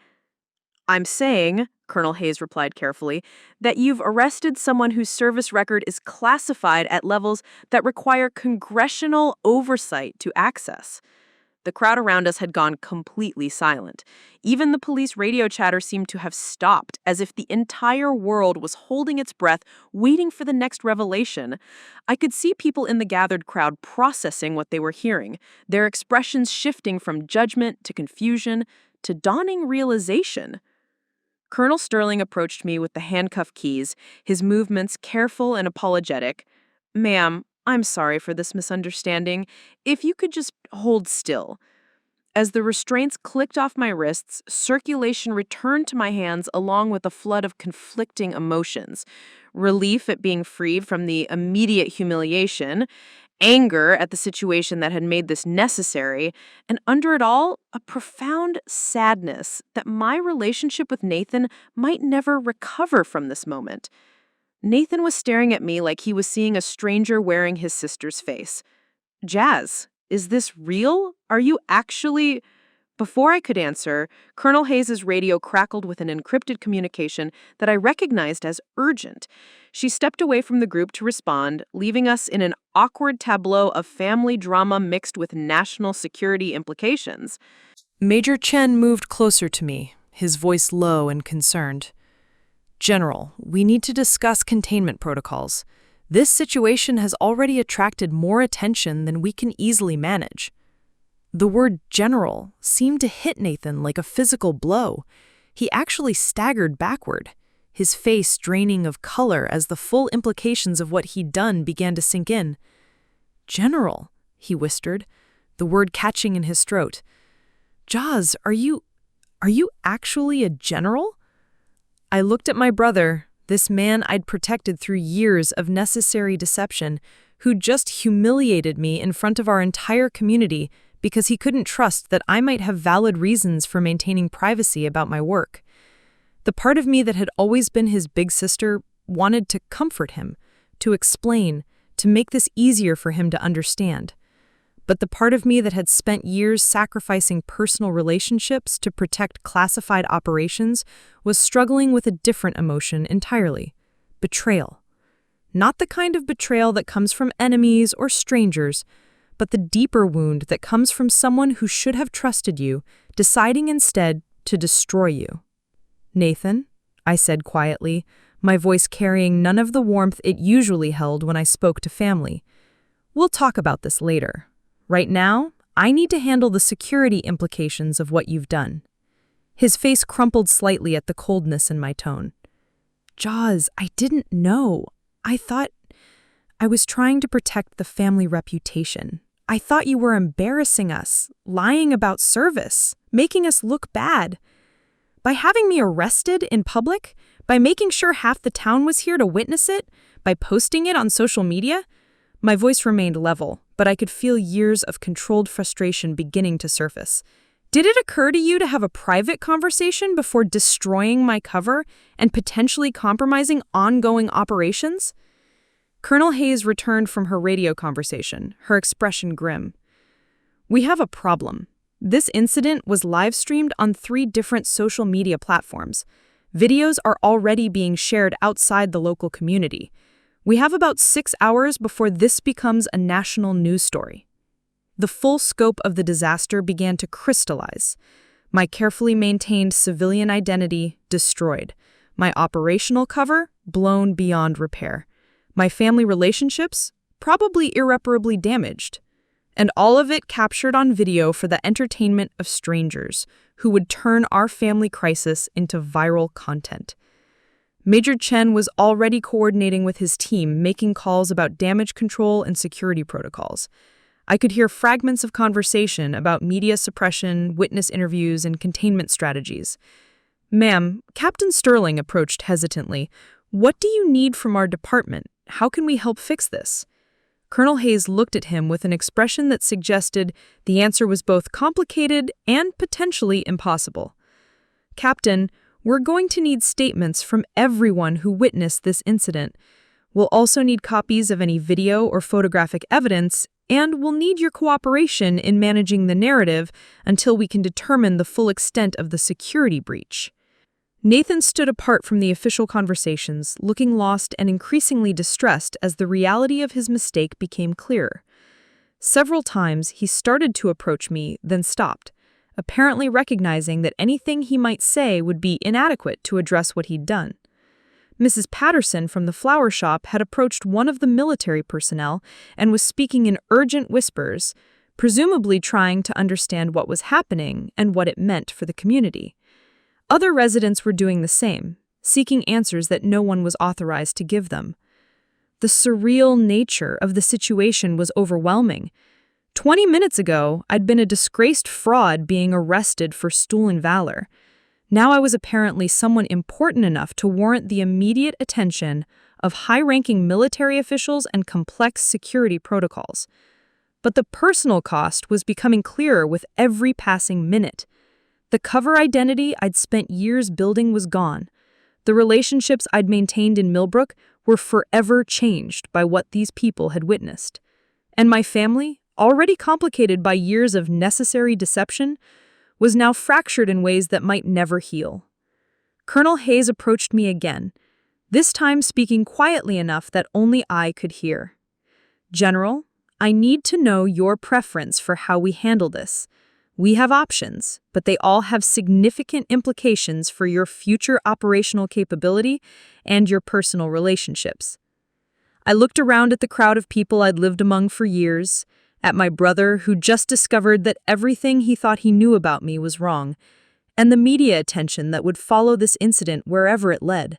"I'm saying," Colonel Hayes replied carefully, "that you've arrested someone whose service record is classified at levels that require congressional oversight to access." The crowd around us had gone completely silent. Even the police radio chatter seemed to have stopped, as if the entire world was holding its breath, waiting for the next revelation. I could see people in the gathered crowd processing what they were hearing, their expressions shifting from judgment to confusion to dawning realization. Colonel Sterling approached me with the handcuff keys, his movements careful and apologetic. "Ma'am, I'm sorry for this misunderstanding. If you could just hold still." As the restraints clicked off my wrists, circulation returned to my hands along with a flood of conflicting emotions. Relief at being freed from the immediate humiliation, anger at the situation that had made this necessary, and under it all, a profound sadness that my relationship with Nathan might never recover from this moment. Nathan was staring at me like he was seeing a stranger wearing his sister's face. "Jazz, is this real? Are you actually—" Before I could answer, Colonel Hayes's radio crackled with an encrypted communication that I recognized as urgent. She stepped away from the group to respond, leaving us in an awkward tableau of family drama mixed with national security implications. Major Chen moved closer to me, his voice low and concerned. "General, we need to discuss containment protocols. This situation has already attracted more attention than we can easily manage." The word general seemed to hit Nathan like a physical blow. He actually staggered backward, his face draining of color as the full implications of what he'd done began to sink in. "General," he whispered, the word catching in his throat. "Jaz, are you actually a general?" I looked at my brother, this man I'd protected through years of necessary deception, who just humiliated me in front of our entire community because he couldn't trust that I might have valid reasons for maintaining privacy about my work. The part of me that had always been his big sister wanted to comfort him, to explain, to make this easier for him to understand. But the part of me that had spent years sacrificing personal relationships to protect classified operations was struggling with a different emotion entirely: betrayal. Not the kind of betrayal that comes from enemies or strangers, but the deeper wound that comes from someone who should have trusted you, deciding instead to destroy you. "Nathan," I said quietly, my voice carrying none of the warmth it usually held when I spoke to family. "We'll talk about this later. Right now, I need to handle the security implications of what you've done." His face crumpled slightly at the coldness in my tone. "Jaws, I didn't know. I was trying to protect the family reputation. I thought you were embarrassing us, lying about service, making us look bad. By having me arrested in public, by making sure half the town was here to witness it, by posting it on social media." My voice remained level, but I could feel years of controlled frustration beginning to surface. "Did it occur to you to have a private conversation before destroying my cover and potentially compromising ongoing operations?" Colonel Hayes returned from her radio conversation, her expression grim. "We have a problem. This incident was live-streamed on 3 different social media platforms. Videos are already being shared outside the local community. We have about 6 hours before this becomes a national news story." The full scope of the disaster began to crystallize. My carefully maintained civilian identity destroyed. My operational cover blown beyond repair. My family relationships probably irreparably damaged. And all of it captured on video for the entertainment of strangers who would turn our family crisis into viral content. Major Chen was already coordinating with his team, making calls about damage control and security protocols. I could hear fragments of conversation about media suppression, witness interviews, and containment strategies. "Ma'am," Captain Sterling approached hesitantly, "what do you need from our department? How can we help fix this?" Colonel Hayes looked at him with an expression that suggested the answer was both complicated and potentially impossible. "Captain, we're going to need statements from everyone who witnessed this incident. We'll also need copies of any video or photographic evidence, and we'll need your cooperation in managing the narrative until we can determine the full extent of the security breach." Nathan stood apart from the official conversations, looking lost and increasingly distressed as the reality of his mistake became clearer. Several times he started to approach me, then stopped, apparently recognizing that anything he might say would be inadequate to address what he'd done. Mrs. Patterson from the flower shop had approached one of the military personnel and was speaking in urgent whispers, presumably trying to understand what was happening and what it meant for the community. Other residents were doing the same, seeking answers that no one was authorized to give them. The surreal nature of the situation was overwhelming. 20 minutes ago, I'd been a disgraced fraud being arrested for stolen valor. Now I was apparently someone important enough to warrant the immediate attention of high-ranking military officials and complex security protocols. But the personal cost was becoming clearer with every passing minute. The cover identity I'd spent years building was gone. The relationships I'd maintained in Millbrook were forever changed by what these people had witnessed. And my family, already complicated by years of necessary deception, was now fractured in ways that might never heal. Colonel Hayes approached me again, this time speaking quietly enough that only I could hear. "General, I need to know your preference for how we handle this. We have options, but they all have significant implications for your future operational capability and your personal relationships." I looked around at the crowd of people I'd lived among for years, at my brother who just discovered that everything he thought he knew about me was wrong, and the media attention that would follow this incident wherever it led.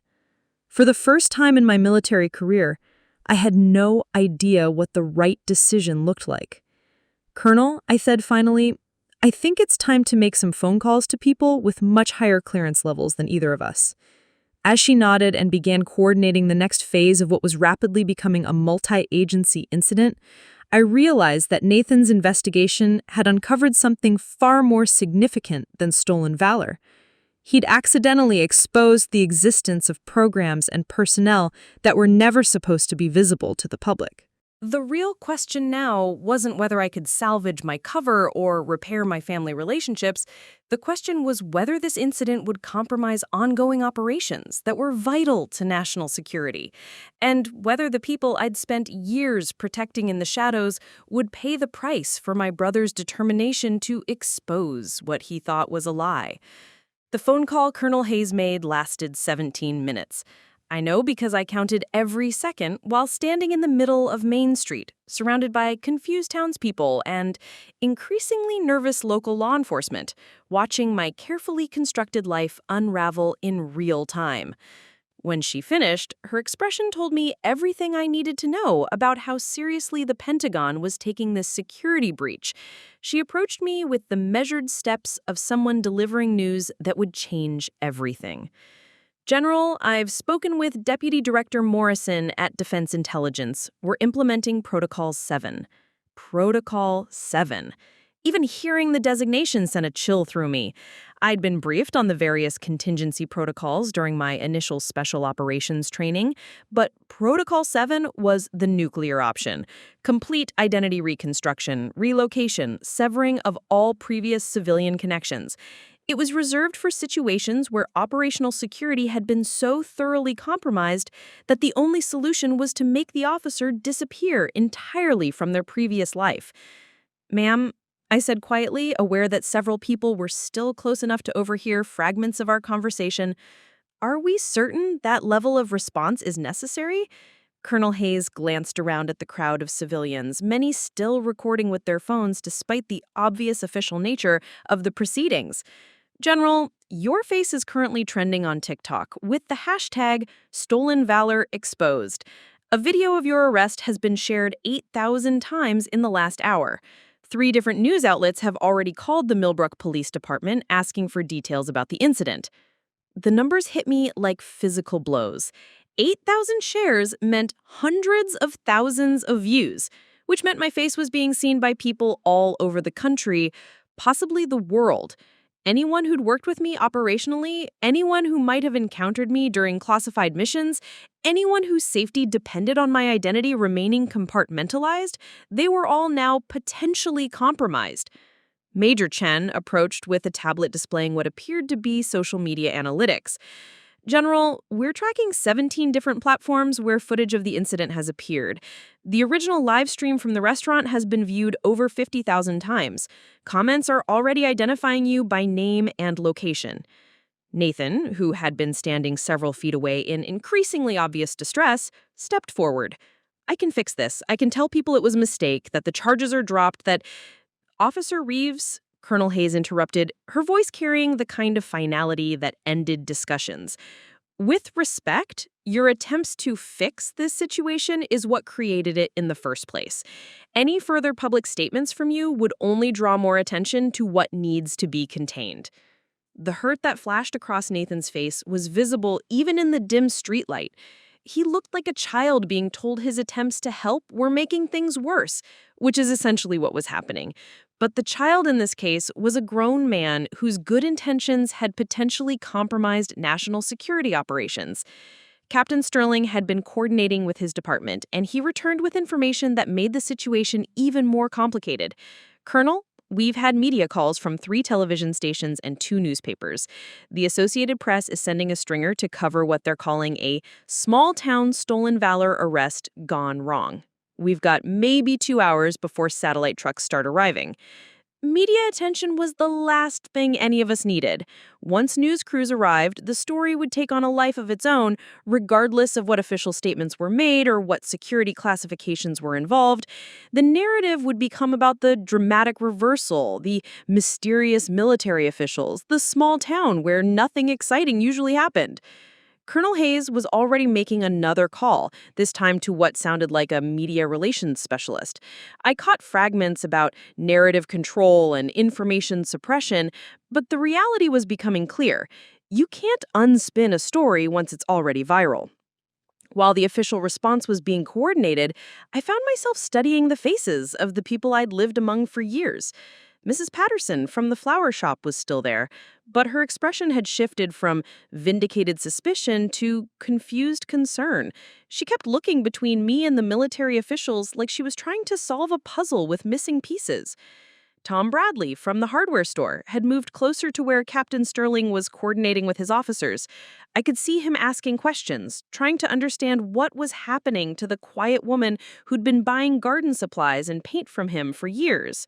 For the first time in my military career, I had no idea what the right decision looked like. "Colonel," I said finally, "I think it's time to make some phone calls to people with much higher clearance levels than either of us." As she nodded and began coordinating the next phase of what was rapidly becoming a multi-agency incident, I realized that Nathan's investigation had uncovered something far more significant than stolen valor. He'd accidentally exposed the existence of programs and personnel that were never supposed to be visible to the public. The real question now wasn't whether I could salvage my cover or repair my family relationships. The question was whether this incident would compromise ongoing operations that were vital to national security, and whether the people I'd spent years protecting in the shadows would pay the price for my brother's determination to expose what he thought was a lie. The phone call Colonel Hayes made lasted 17 minutes. I know because I counted every second while standing in the middle of Main Street, surrounded by confused townspeople and increasingly nervous local law enforcement, watching my carefully constructed life unravel in real time. When she finished, her expression told me everything I needed to know about how seriously the Pentagon was taking this security breach. She approached me with the measured steps of someone delivering news that would change everything. "General, I've spoken with Deputy Director Morrison at Defense Intelligence. We're implementing Protocol 7. Protocol 7. Even hearing the designation sent a chill through me. I'd been briefed on the various contingency protocols during my initial special operations training, but Protocol 7 was the nuclear option. Complete identity reconstruction, relocation, severing of all previous civilian connections. It was reserved for situations where operational security had been so thoroughly compromised that the only solution was to make the officer disappear entirely from their previous life." "Ma'am," I said quietly, aware that several people were still close enough to overhear fragments of our conversation, "are we certain that level of response is necessary?" Colonel Hayes glanced around at the crowd of civilians, many still recording with their phones despite the obvious official nature of the proceedings. "General, your face is currently trending on TikTok with the hashtag #StolenValorExposed. A video of your arrest has been shared 8,000 times in the last hour. 3 different news outlets have already called the Millbrook Police Department asking for details about the incident." The numbers hit me like physical blows. 8,000 shares meant hundreds of thousands of views, which meant my face was being seen by people all over the country, possibly the world. Anyone who'd worked with me operationally, anyone who might have encountered me during classified missions, anyone whose safety depended on my identity remaining compartmentalized, they were all now potentially compromised. Major Chen approached with a tablet displaying what appeared to be social media analytics. "General, we're tracking 17 different platforms where footage of the incident has appeared. The original live stream from the restaurant has been viewed over 50,000 times. Comments are already identifying you by name and location." Nathan, who had been standing several feet away in increasingly obvious distress, stepped forward. "I can fix this. I can tell people it was a mistake, that the charges are dropped, that..." "Officer Reeves, Colonel Hayes interrupted, her voice carrying the kind of finality that ended discussions. With respect, your attempts to fix this situation is what created it in the first place. Any further public statements from you would only draw more attention to what needs to be contained. The hurt that flashed across Nathan's face was visible even in the dim streetlight. He looked like a child being told his attempts to help were making things worse, which is essentially what was happening. But the child in this case was a grown man whose good intentions had potentially compromised national security operations. Captain Sterling had been coordinating with his department, and he returned with information that made the situation even more complicated. Colonel, we've had media calls from 3 television stations and 2 newspapers. The Associated Press is sending a stringer to cover what they're calling a small-town stolen valor arrest gone wrong. We've got maybe 2 hours before satellite trucks start arriving. Media attention was the last thing any of us needed. Once news crews arrived, the story would take on a life of its own, regardless of what official statements were made or what security classifications were involved. The narrative would become about the dramatic reversal, the mysterious military officials, the small town where nothing exciting usually happened. Colonel Hayes was already making another call, this time to what sounded like a media relations specialist. I caught fragments about narrative control and information suppression, but the reality was becoming clear. You can't unspin a story once it's already viral. While the official response was being coordinated, I found myself studying the faces of the people I'd lived among for years. Mrs. Patterson from the flower shop was still there, but her expression had shifted from vindicated suspicion to confused concern. She kept looking between me and the military officials like she was trying to solve a puzzle with missing pieces. Tom Bradley from the hardware store had moved closer to where Captain Sterling was coordinating with his officers. I could see him asking questions, trying to understand what was happening to the quiet woman who'd been buying garden supplies and paint from him for years.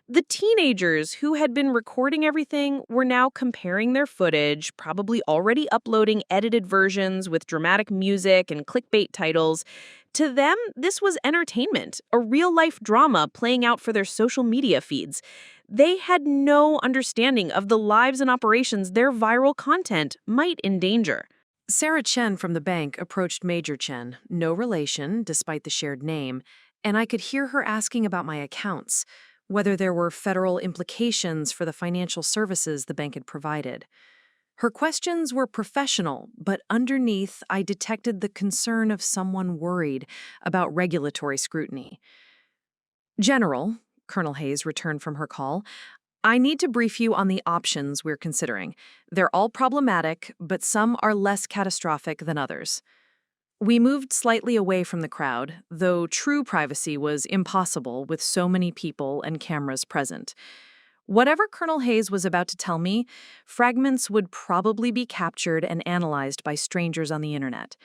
The teenagers who had been recording everything were now comparing their footage, probably already uploading edited versions with dramatic music and clickbait titles. To them, this was entertainment, a real-life drama playing out for their social media feeds. They had no understanding of the lives and operations their viral content might endanger. Sarah Chen from the bank approached Major Chen, no relation despite the shared name, and I could hear her asking about my accounts, whether there were federal implications for the financial services the bank had provided. Her questions were professional, but underneath I detected the concern of someone worried about regulatory scrutiny. General, Colonel Hayes returned from her call, I need to brief you on the options we're considering. They're all problematic, but some are less catastrophic than others. We moved slightly away from the crowd, though true privacy was impossible with so many people and cameras present. Whatever Colonel Hayes was about to tell me, fragments would probably be captured and analyzed by strangers on the internet.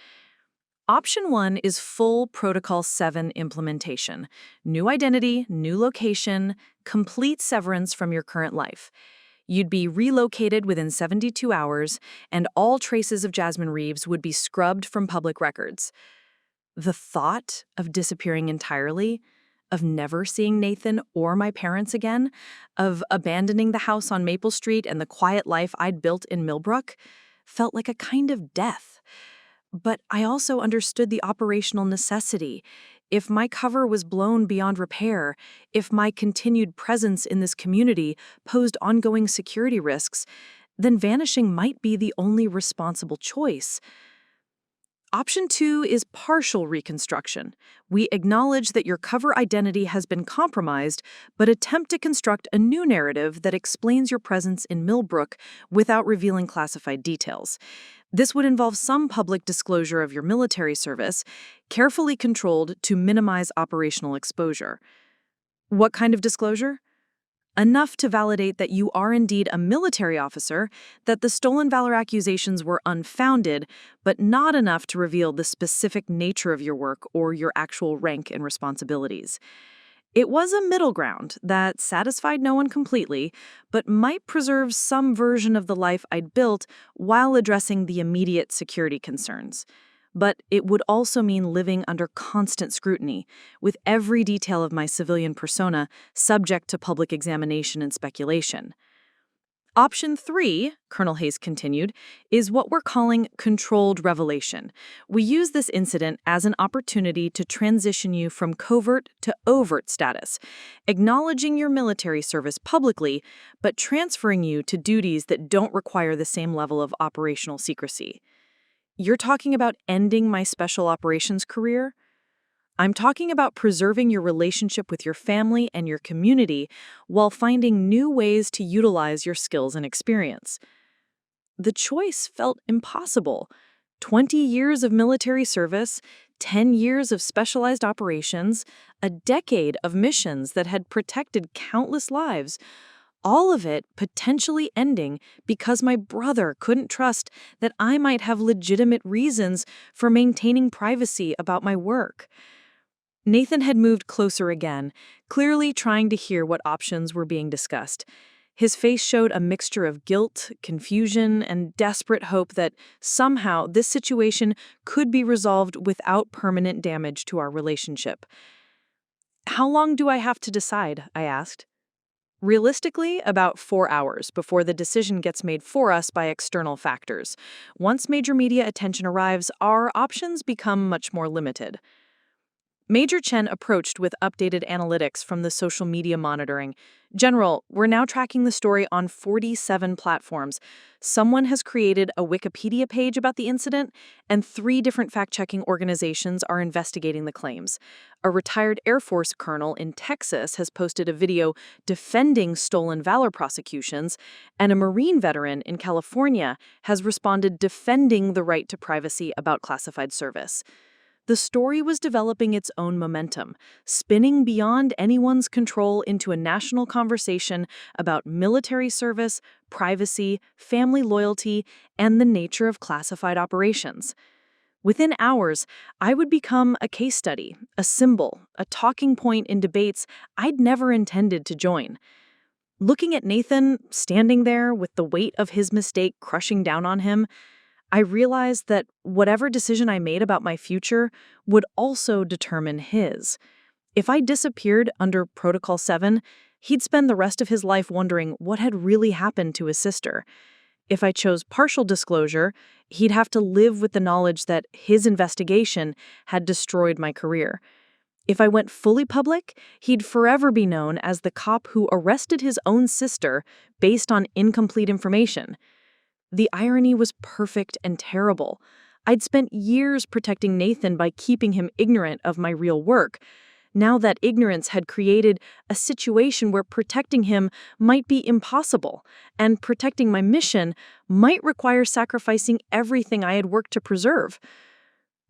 Option 1 is full Protocol 7 implementation. New identity, new location, complete severance from your current life. You'd be relocated within 72 hours, and all traces of Jasmine Reeves would be scrubbed from public records. The thought of disappearing entirely, of never seeing Nathan or my parents again, of abandoning the house on Maple Street and the quiet life I'd built in Millbrook, felt like a kind of death. But I also understood the operational necessity. If my cover was blown beyond repair, if my continued presence in this community posed ongoing security risks, then vanishing might be the only responsible choice. Option 2 is partial reconstruction. We acknowledge that your cover identity has been compromised, but attempt to construct a new narrative that explains your presence in Millbrook without revealing classified details. This would involve some public disclosure of your military service, carefully controlled to minimize operational exposure. What kind of disclosure? Enough to validate that you are indeed a military officer, that the stolen valor accusations were unfounded, but not enough to reveal the specific nature of your work or your actual rank and responsibilities. It was a middle ground that satisfied no one completely, but might preserve some version of the life I'd built while addressing the immediate security concerns. but it would also mean living under constant scrutiny, with every detail of my civilian persona subject to public examination and speculation. Option 3, Colonel Hayes continued, is what we're calling controlled revelation. We use this incident as an opportunity to transition you from covert to overt status, acknowledging your military service publicly, but transferring you to duties that don't require the same level of operational secrecy. You're talking about ending my special operations career? I'm talking about preserving your relationship with your family and your community while finding new ways to utilize your skills and experience. The choice felt impossible. 20 years of military service, 10 years of specialized operations, a decade of missions that had protected countless lives, all of it potentially ending because my brother couldn't trust that I might have legitimate reasons for maintaining privacy about my work. Nathan had moved closer again, clearly trying to hear what options were being discussed. His face showed a mixture of guilt, confusion, and desperate hope that somehow this situation could be resolved without permanent damage to our relationship. "How long do I have to decide?" I asked. "Realistically, about 4 hours before the decision gets made for us by external factors. Once major media attention arrives, our options become much more limited." Major Chen approached with updated analytics from the social media monitoring. "General, we're now tracking the story on 47 platforms. Someone has created a Wikipedia page about the incident, and 3 different fact-checking organizations are investigating the claims. A retired Air Force colonel in Texas has posted a video defending stolen valor prosecutions, and a Marine veteran in California has responded defending the right to privacy about classified service." The story was developing its own momentum, spinning beyond anyone's control into a national conversation about military service, privacy, family loyalty, and the nature of classified operations. Within hours, I would become a case study, a symbol, a talking point in debates I'd never intended to join. Looking at Nathan, standing there with the weight of his mistake crushing down on him, I realized that whatever decision I made about my future would also determine his. If I disappeared under Protocol 7, he'd spend the rest of his life wondering what had really happened to his sister. If I chose partial disclosure, he'd have to live with the knowledge that his investigation had destroyed my career. If I went fully public, he'd forever be known as the cop who arrested his own sister based on incomplete information. The irony was perfect and terrible. I'd spent years protecting Nathan by keeping him ignorant of my real work. Now that ignorance had created a situation where protecting him might be impossible, and protecting my mission might require sacrificing everything I had worked to preserve.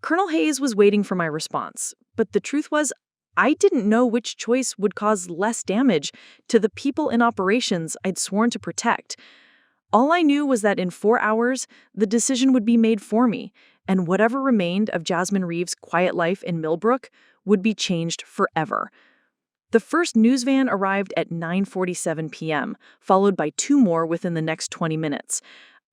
Colonel Hayes was waiting for my response, but the truth was, I didn't know which choice would cause less damage to the people in operations I'd sworn to protect. All I knew was that in 4 hours, the decision would be made for me, and whatever remained of Jasmine Reeves' quiet life in Millbrook would be changed forever. The first news van arrived at 9:47 p.m., followed by 2 more within the next 20 minutes.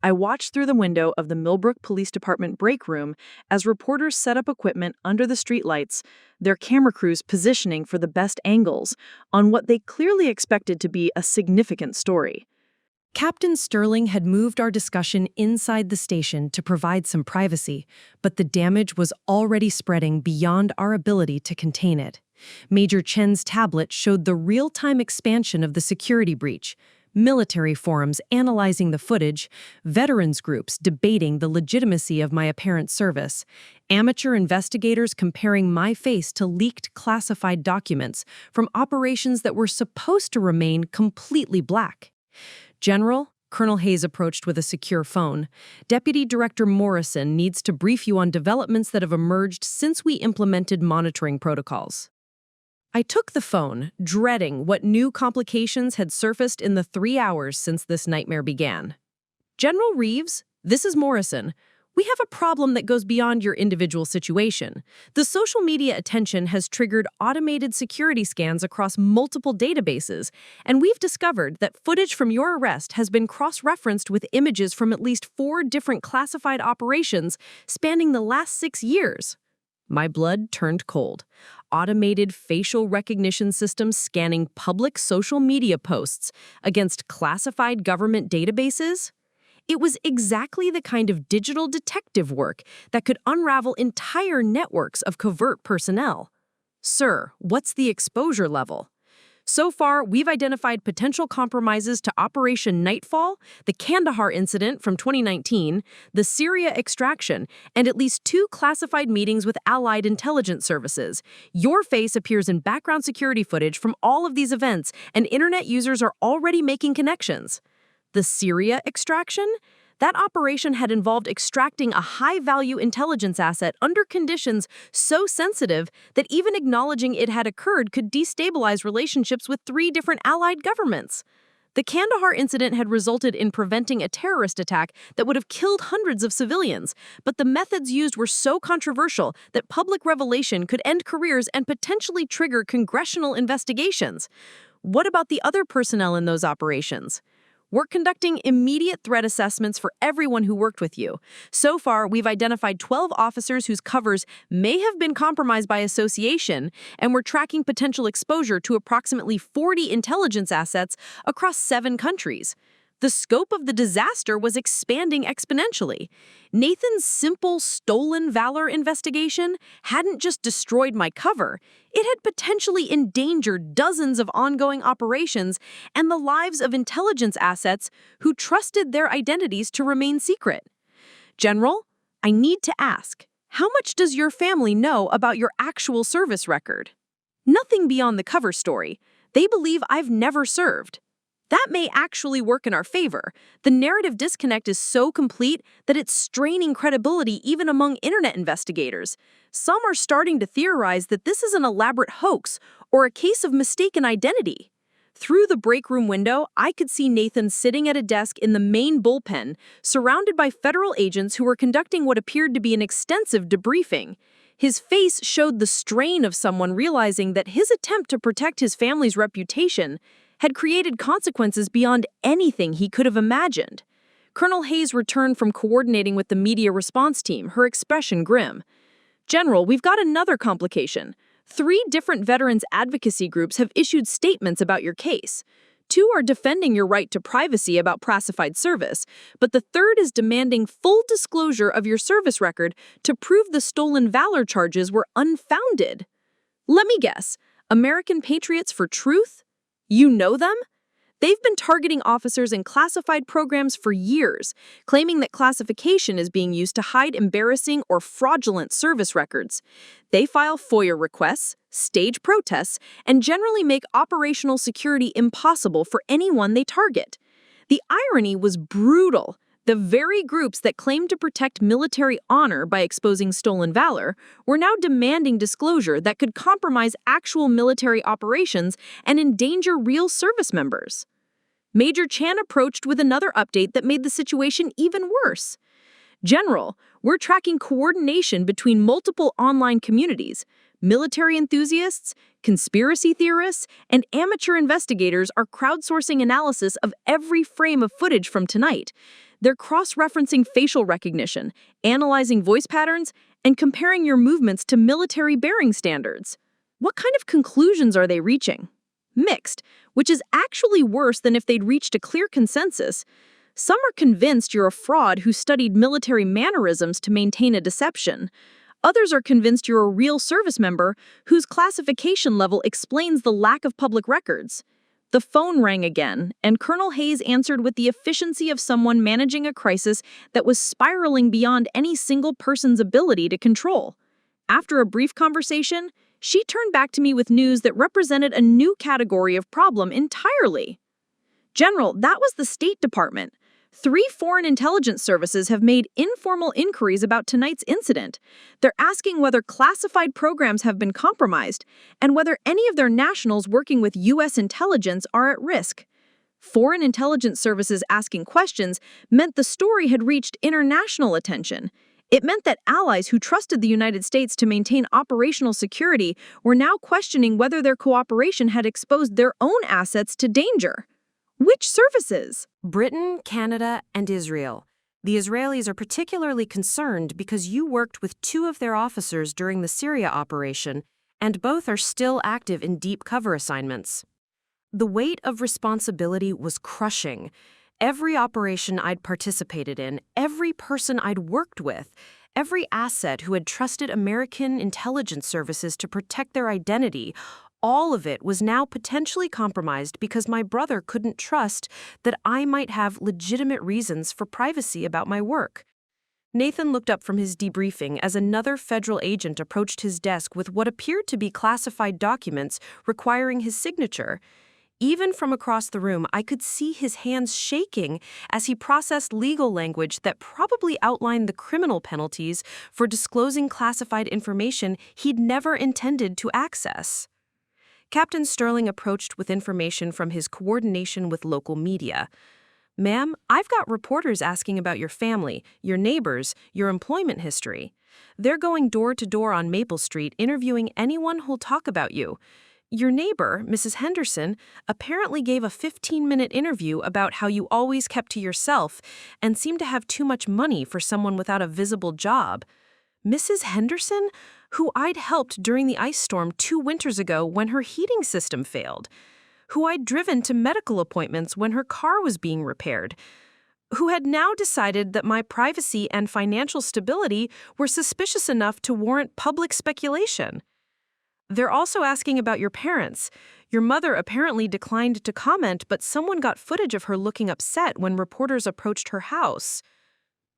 I watched through the window of the Millbrook Police Department break room as reporters set up equipment under the streetlights, their camera crews positioning for the best angles on what they clearly expected to be a significant story. Captain Sterling had moved our discussion inside the station to provide some privacy, but the damage was already spreading beyond our ability to contain it. Major Chen's tablet showed the real-time expansion of the security breach, military forums analyzing the footage, veterans groups debating the legitimacy of my apparent service, amateur investigators comparing my face to leaked classified documents from operations that were supposed to remain completely black. "General," Colonel Hayes approached with a secure phone, "Deputy Director Morrison needs to brief you on developments that have emerged since we implemented monitoring protocols." I took the phone, dreading what new complications had surfaced in the 3 hours since this nightmare began. "General Reeves, this is Morrison. We have a problem that goes beyond your individual situation. The social media attention has triggered automated security scans across multiple databases, and we've discovered that footage from your arrest has been cross-referenced with images from at least 4 different classified operations spanning the last 6 years. My blood turned cold. Automated facial recognition systems scanning public social media posts against classified government databases? It was exactly the kind of digital detective work that could unravel entire networks of covert personnel. Sir, what's the exposure level? So far, we've identified potential compromises to Operation Nightfall, the Kandahar incident from 2019, the Syria extraction, and at least 2 classified meetings with allied intelligence services. Your face appears in background security footage from all of these events, and internet users are already making connections. The Syria extraction? That operation had involved extracting a high-value intelligence asset under conditions so sensitive that even acknowledging it had occurred could destabilize relationships with 3 different allied governments. The Kandahar incident had resulted in preventing a terrorist attack that would have killed hundreds of civilians, but the methods used were so controversial that public revelation could end careers and potentially trigger congressional investigations. What about the other personnel in those operations? We're conducting immediate threat assessments for everyone who worked with you. So far, we've identified 12 officers whose covers may have been compromised by association, and we're tracking potential exposure to approximately 40 intelligence assets across 7 countries. The scope of the disaster was expanding exponentially. Nathan's simple stolen valor investigation hadn't just destroyed my cover, it had potentially endangered dozens of ongoing operations and the lives of intelligence assets who trusted their identities to remain secret. General, I need to ask, how much does your family know about your actual service record? Nothing beyond the cover story. They believe I've never served. That may actually work in our favor. The narrative disconnect is so complete that it's straining credibility even among internet investigators. Some are starting to theorize that this is an elaborate hoax or a case of mistaken identity. Through the break room window, I could see Nathan sitting at a desk in the main bullpen, surrounded by federal agents who were conducting what appeared to be an extensive debriefing. His face showed the strain of someone realizing that his attempt to protect his family's reputation had created consequences beyond anything he could have imagined. Colonel Hayes returned from coordinating with the media response team, her expression grim. General, we've got another complication. 3 different veterans advocacy groups have issued statements about your case. 2 are defending your right to privacy about classified service, but the 3rd is demanding full disclosure of your service record to prove the stolen valor charges were unfounded. Let me guess, American Patriots for Truth? You know them? They've been targeting officers in classified programs for years, claiming that classification is being used to hide embarrassing or fraudulent service records. They file FOIA requests, stage protests, and generally make operational security impossible for anyone they target. The irony was brutal. The very groups that claimed to protect military honor by exposing stolen valor were now demanding disclosure that could compromise actual military operations and endanger real service members. Major Chan approached with another update that made the situation even worse. General, we're tracking coordination between multiple online communities. Military enthusiasts, conspiracy theorists, and amateur investigators are crowdsourcing analysis of every frame of footage from tonight. They're cross-referencing facial recognition, analyzing voice patterns, and comparing your movements to military bearing standards. What kind of conclusions are they reaching? Mixed, which is actually worse than if they'd reached a clear consensus. Some are convinced you're a fraud who studied military mannerisms to maintain a deception. Others are convinced you're a real service member whose classification level explains the lack of public records. The phone rang again, and Colonel Hayes answered with the efficiency of someone managing a crisis that was spiraling beyond any single person's ability to control. After a brief conversation, she turned back to me with news that represented a new category of problem entirely. General, that was the State Department. 3 foreign intelligence services have made informal inquiries about tonight's incident. They're asking whether classified programs have been compromised and whether any of their nationals working with U.S. intelligence are at risk. Foreign intelligence services asking questions meant the story had reached international attention. It meant that allies who trusted the United States to maintain operational security were now questioning whether their cooperation had exposed their own assets to danger. Which services? Britain, Canada, and Israel. The Israelis are particularly concerned because you worked with 2 of their officers during the Syria operation, and both are still active in deep cover assignments. The weight of responsibility was crushing. Every operation I'd participated in, every person I'd worked with, every asset who had trusted American intelligence services to protect their identity, all of it was now potentially compromised because my brother couldn't trust that I might have legitimate reasons for privacy about my work. Nathan looked up from his debriefing as another federal agent approached his desk with what appeared to be classified documents requiring his signature. Even from across the room, I could see his hands shaking as he processed legal language that probably outlined the criminal penalties for disclosing classified information he'd never intended to access. Captain Sterling approached with information from his coordination with local media. "Ma'am, I've got reporters asking about your family, your neighbors, your employment history. They're going door to door on Maple Street interviewing anyone who'll talk about you. Your neighbor, Mrs. Henderson, apparently gave a 15-minute interview about how you always kept to yourself and seemed to have too much money for someone without a visible job. Mrs. Henderson, who I'd helped during the ice storm 2 winters ago when her heating system failed, who I'd driven to medical appointments when her car was being repaired, who had now decided that my privacy and financial stability were suspicious enough to warrant public speculation. They're also asking about your parents. Your mother apparently declined to comment, but someone got footage of her looking upset when reporters approached her house.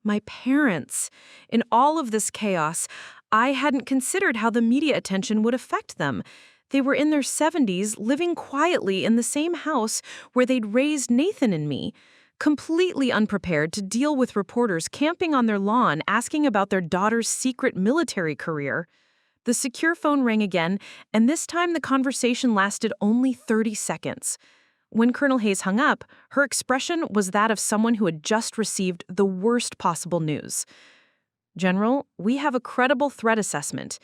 My parents. In all of this chaos, I hadn't considered how the media attention would affect them. They were in their 70s, living quietly in the same house where they'd raised Nathan and me, completely unprepared to deal with reporters camping on their lawn asking about their daughter's secret military career. The secure phone rang again, and this time the conversation lasted only 30 seconds. When Colonel Hayes hung up, her expression was that of someone who had just received the worst possible news. "General, we have a credible threat assessment.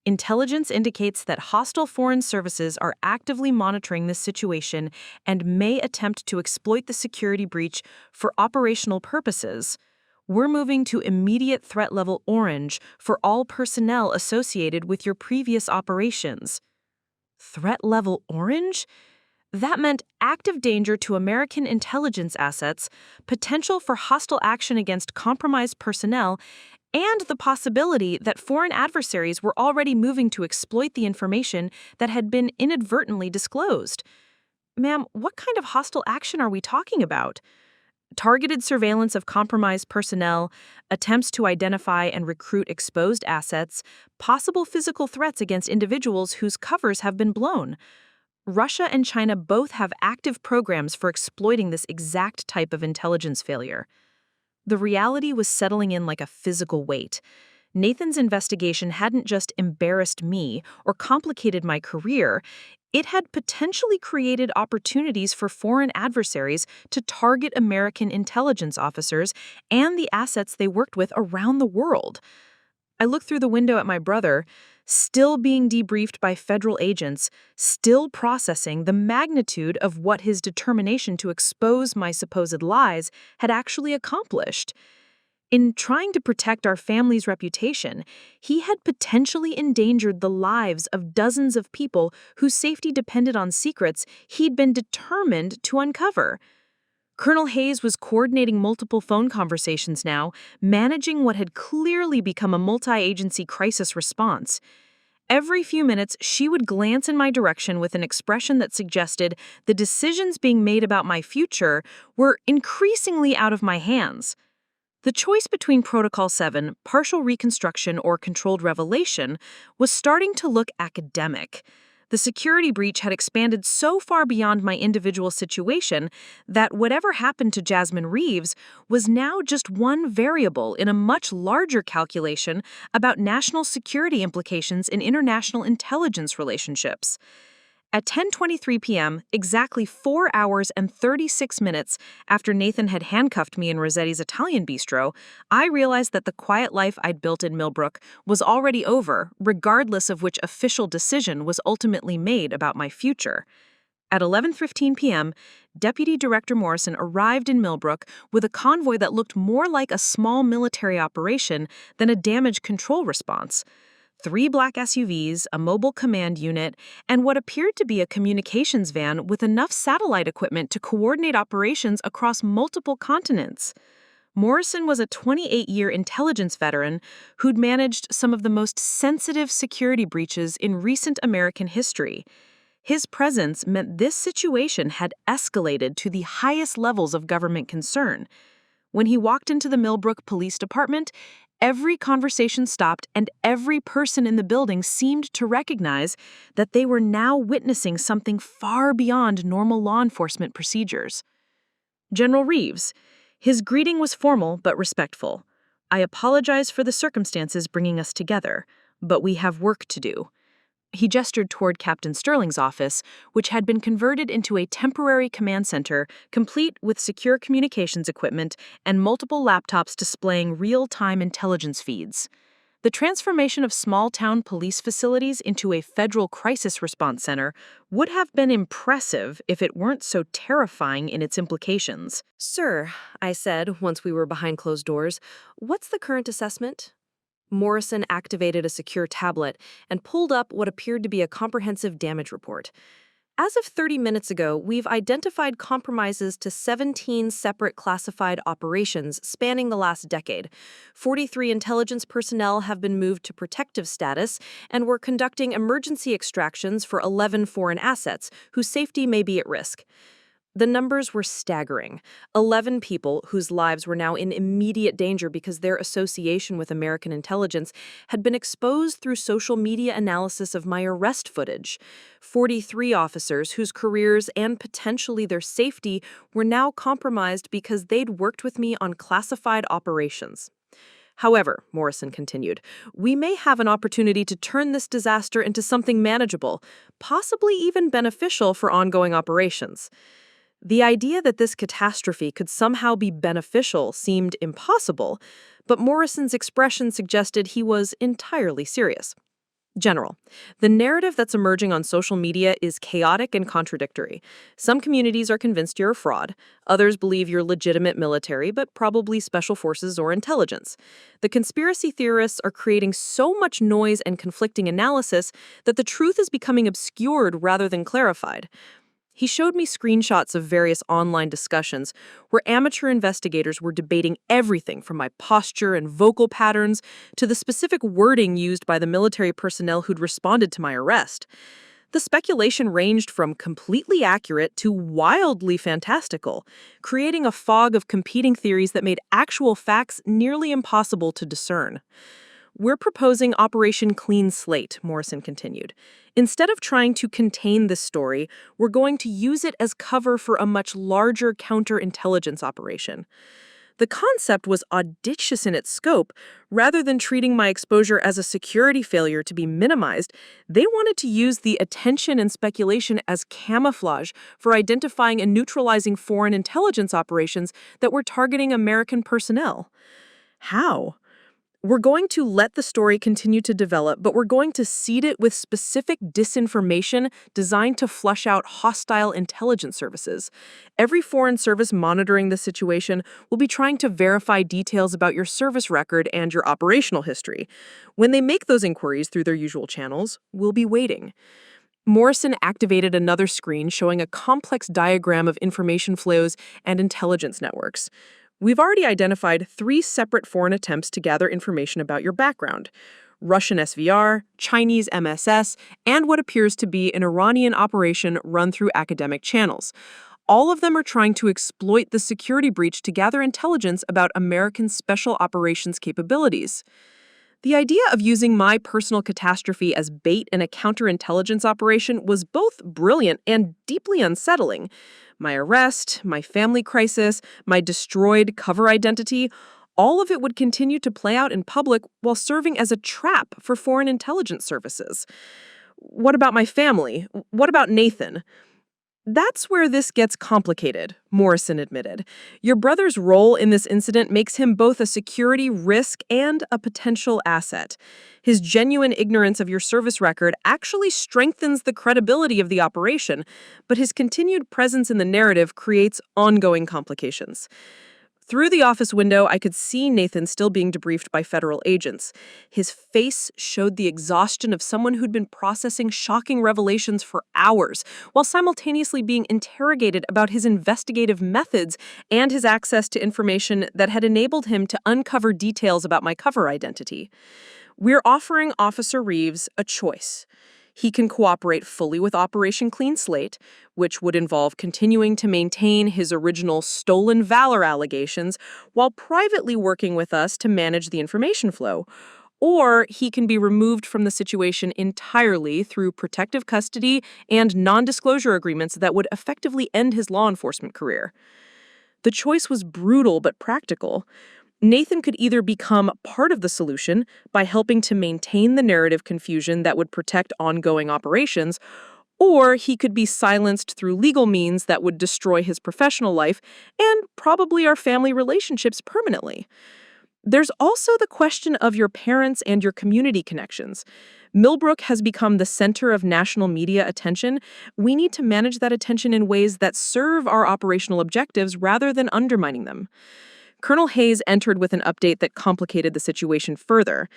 Intelligence indicates that hostile foreign services are actively monitoring this situation and may attempt to exploit the security breach for operational purposes. We're moving to immediate threat level orange for all personnel associated with your previous operations." Threat level orange? That meant active danger to American intelligence assets, potential for hostile action against compromised personnel, and the possibility that foreign adversaries were already moving to exploit the information that had been inadvertently disclosed. Ma'am, what kind of hostile action are we talking about? Targeted surveillance of compromised personnel, attempts to identify and recruit exposed assets, possible physical threats against individuals whose covers have been blown. Russia and China both have active programs for exploiting this exact type of intelligence failure. The reality was settling in like a physical weight. Nathan's investigation hadn't just embarrassed me or complicated my career, it had potentially created opportunities for foreign adversaries to target American intelligence officers and the assets they worked with around the world. I looked through the window at my brother, still being debriefed by federal agents, still processing the magnitude of what his determination to expose my supposed lies had actually accomplished. In trying to protect our family's reputation, he had potentially endangered the lives of dozens of people whose safety depended on secrets he'd been determined to uncover. Colonel Hayes was coordinating multiple phone conversations now, managing what had clearly become a multi-agency crisis response. Every few minutes, she would glance in my direction with an expression that suggested the decisions being made about my future were increasingly out of my hands. The choice between Protocol 7, partial reconstruction, or controlled revelation was starting to look academic. The security breach had expanded so far beyond my individual situation that whatever happened to Jasmine Reeves was now just one variable in a much larger calculation about national security implications in international intelligence relationships. At 10:23 p.m., exactly 4 hours and 36 minutes after Nathan had handcuffed me in Rosetti's Italian bistro, I realized that the quiet life I'd built in Millbrook was already over, regardless of which official decision was ultimately made about my future. At 11:15 p.m., Deputy Director Morrison arrived in Millbrook with a convoy that looked more like a small military operation than a damage control response. 3 black SUVs, a mobile command unit, and what appeared to be a communications van with enough satellite equipment to coordinate operations across multiple continents. Morrison was a 28-year intelligence veteran who'd managed some of the most sensitive security breaches in recent American history. His presence meant this situation had escalated to the highest levels of government concern. When he walked into the Millbrook Police Department, every conversation stopped and every person in the building seemed to recognize that they were now witnessing something far beyond normal law enforcement procedures. General Reeves. His greeting was formal but respectful. I apologize for the circumstances bringing us together, but we have work to do. He gestured toward Captain Sterling's office, which had been converted into a temporary command center, complete with secure communications equipment and multiple laptops displaying real-time intelligence feeds. The transformation of small-town police facilities into a federal crisis response center would have been impressive if it weren't so terrifying in its implications. Sir, I said once we were behind closed doors, what's the current assessment? Morrison activated a secure tablet and pulled up what appeared to be a comprehensive damage report. As of 30 minutes ago, we've identified compromises to 17 separate classified operations spanning the last decade. 43 intelligence personnel have been moved to protective status, and we're conducting emergency extractions for 11 foreign assets whose safety may be at risk. The numbers were staggering. 11 people whose lives were now in immediate danger because their association with American intelligence had been exposed through social media analysis of my arrest footage. 43 officers whose careers and potentially their safety were now compromised because they'd worked with me on classified operations. However, Morrison continued, we may have an opportunity to turn this disaster into something manageable, possibly even beneficial for ongoing operations. The idea that this catastrophe could somehow be beneficial seemed impossible, but Morrison's expression suggested he was entirely serious. General, the narrative that's emerging on social media is chaotic and contradictory. Some communities are convinced you're a fraud. Others believe you're legitimate military, but probably special forces or intelligence. The conspiracy theorists are creating so much noise and conflicting analysis that the truth is becoming obscured rather than clarified. He showed me screenshots of various online discussions where amateur investigators were debating everything from my posture and vocal patterns to the specific wording used by the military personnel who'd responded to my arrest. The speculation ranged from completely accurate to wildly fantastical, creating a fog of competing theories that made actual facts nearly impossible to discern. We're proposing Operation Clean Slate, Morrison continued. Instead of trying to contain this story, we're going to use it as cover for a much larger counterintelligence operation. The concept was audacious in its scope. Rather than treating my exposure as a security failure to be minimized, they wanted to use the attention and speculation as camouflage for identifying and neutralizing foreign intelligence operations that were targeting American personnel. How? We're going to let the story continue to develop, but we're going to seed it with specific disinformation designed to flush out hostile intelligence services. Every foreign service monitoring the situation will be trying to verify details about your service record and your operational history. When they make those inquiries through their usual channels, we'll be waiting. Morrison activated another screen showing a complex diagram of information flows and intelligence networks. We've already identified 3 separate foreign attempts to gather information about your background: Russian SVR, Chinese MSS, and what appears to be an Iranian operation run through academic channels. All of them are trying to exploit the security breach to gather intelligence about American special operations capabilities. The idea of using my personal catastrophe as bait in a counterintelligence operation was both brilliant and deeply unsettling. My arrest, my family crisis, my destroyed cover identity, all of it would continue to play out in public while serving as a trap for foreign intelligence services. What about my family? What about Nathan? That's where this gets complicated, Morrison admitted. Your brother's role in this incident makes him both a security risk and a potential asset. His genuine ignorance of your service record actually strengthens the credibility of the operation, but his continued presence in the narrative creates ongoing complications. Through the office window, I could see Nathan still being debriefed by federal agents. His face showed the exhaustion of someone who'd been processing shocking revelations for hours, while simultaneously being interrogated about his investigative methods and his access to information that had enabled him to uncover details about my cover identity. We're offering Officer Reeves a choice. He can cooperate fully with Operation Clean Slate, which would involve continuing to maintain his original stolen valor allegations while privately working with us to manage the information flow. Or he can be removed from the situation entirely through protective custody and non-disclosure agreements that would effectively end his law enforcement career. The choice was brutal but practical. Nathan could either become part of the solution by helping to maintain the narrative confusion that would protect ongoing operations, or he could be silenced through legal means that would destroy his professional life and probably our family relationships permanently. There's also the question of your parents and your community connections. Millbrook has become the center of national media attention. We need to manage that attention in ways that serve our operational objectives rather than undermining them. Colonel Hayes entered with an update that complicated the situation further.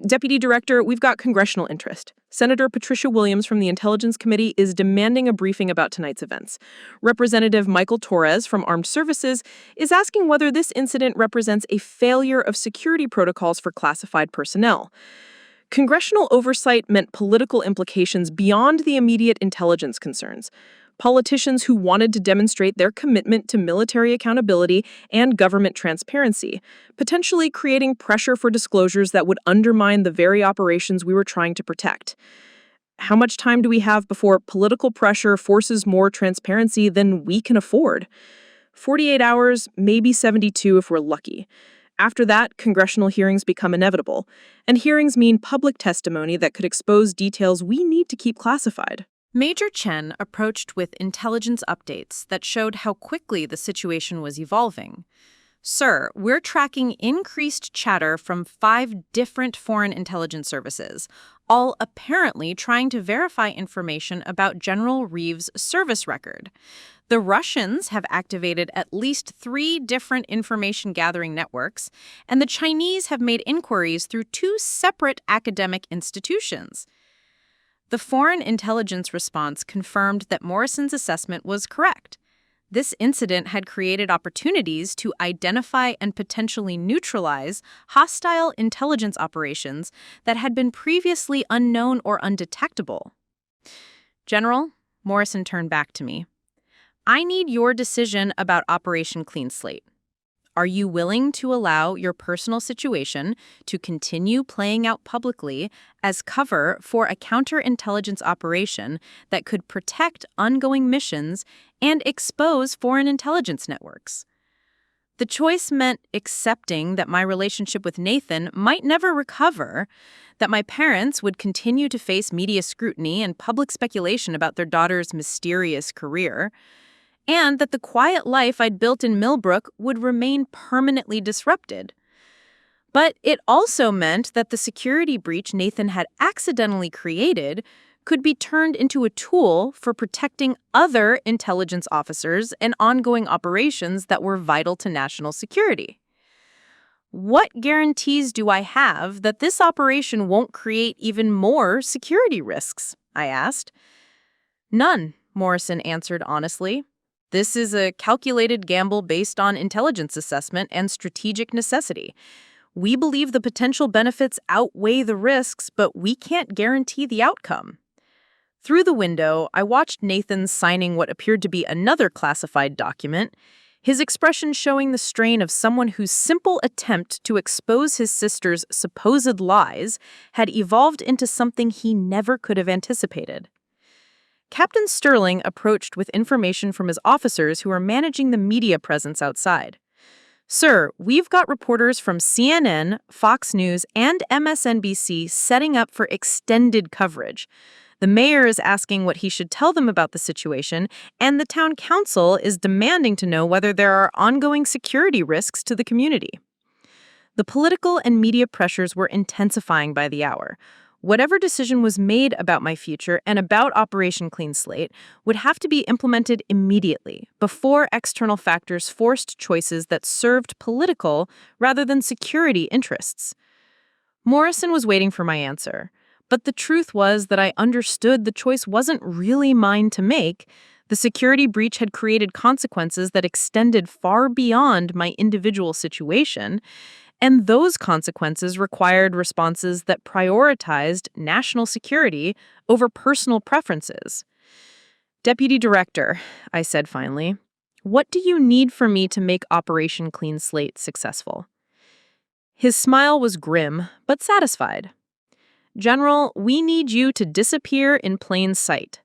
Deputy Director, we've got congressional interest. Senator Patricia Williams from the Intelligence Committee is demanding a briefing about tonight's events. Representative Michael Torres from Armed Services is asking whether this incident represents a failure of security protocols for classified personnel. Congressional oversight meant political implications beyond the immediate intelligence concerns. Politicians who wanted to demonstrate their commitment to military accountability and government transparency, potentially creating pressure for disclosures that would undermine the very operations we were trying to protect. How much time do we have before political pressure forces more transparency than we can afford? 48 hours, maybe 72 if we're lucky. After that, congressional hearings become inevitable, and hearings mean public testimony that could expose details we need to keep classified. Major Chen approached with intelligence updates that showed how quickly the situation was evolving. Sir, we're tracking increased chatter from 5 different foreign intelligence services, all apparently trying to verify information about General Reeves' service record. The Russians have activated at least 3 different information-gathering networks, and the Chinese have made inquiries through 2 separate academic institutions. The foreign intelligence response confirmed that Morrison's assessment was correct. This incident had created opportunities to identify and potentially neutralize hostile intelligence operations that had been previously unknown or undetectable. General, Morrison turned back to me. I need your decision about Operation Clean Slate. Are you willing to allow your personal situation to continue playing out publicly as cover for a counterintelligence operation that could protect ongoing missions and expose foreign intelligence networks? The choice meant accepting that my relationship with Nathan might never recover, that my parents would continue to face media scrutiny and public speculation about their daughter's mysterious career, and that the quiet life I'd built in Millbrook would remain permanently disrupted. But it also meant that the security breach Nathan had accidentally created could be turned into a tool for protecting other intelligence officers and ongoing operations that were vital to national security. What guarantees do I have that this operation won't create even more security risks? I asked. None, Morrison answered honestly. This is a calculated gamble based on intelligence assessment and strategic necessity. We believe the potential benefits outweigh the risks, but we can't guarantee the outcome. Through the window, I watched Nathan signing what appeared to be another classified document, his expression showing the strain of someone whose simple attempt to expose his sister's supposed lies had evolved into something he never could have anticipated. Captain Sterling approached with information from his officers who are managing the media presence outside. Sir, we've got reporters from CNN, Fox News, and MSNBC setting up for extended coverage. The mayor is asking what he should tell them about the situation, and the town council is demanding to know whether there are ongoing security risks to the community. The political and media pressures were intensifying by the hour. Whatever decision was made about my future and about Operation Clean Slate would have to be implemented immediately, before external factors forced choices that served political rather than security interests. Morrison was waiting for my answer, but the truth was that I understood the choice wasn't really mine to make. The security breach had created consequences that extended far beyond my individual situation, and those consequences required responses that prioritized national security over personal preferences. "Deputy Director," I said finally, "what do you need from me to make Operation Clean Slate successful?" His smile was grim, but satisfied. "General, we need you to disappear in plain sight,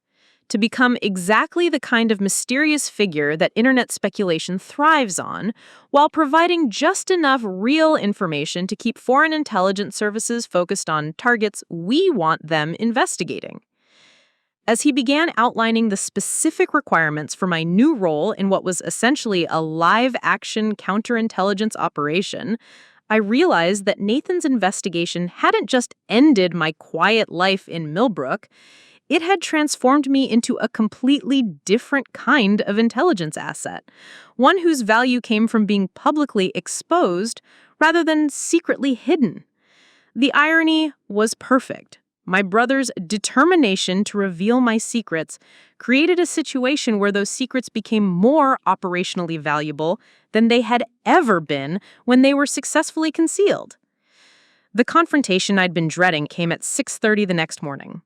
to become exactly the kind of mysterious figure that internet speculation thrives on, while providing just enough real information to keep foreign intelligence services focused on targets we want them investigating." As he began outlining the specific requirements for my new role in what was essentially a live-action counterintelligence operation, I realized that Nathan's investigation hadn't just ended my quiet life in Millbrook. It had transformed me into a completely different kind of intelligence asset, one whose value came from being publicly exposed rather than secretly hidden. The irony was perfect. My brother's determination to reveal my secrets created a situation where those secrets became more operationally valuable than they had ever been when they were successfully concealed. The confrontation I'd been dreading came at 6:30 the next morning.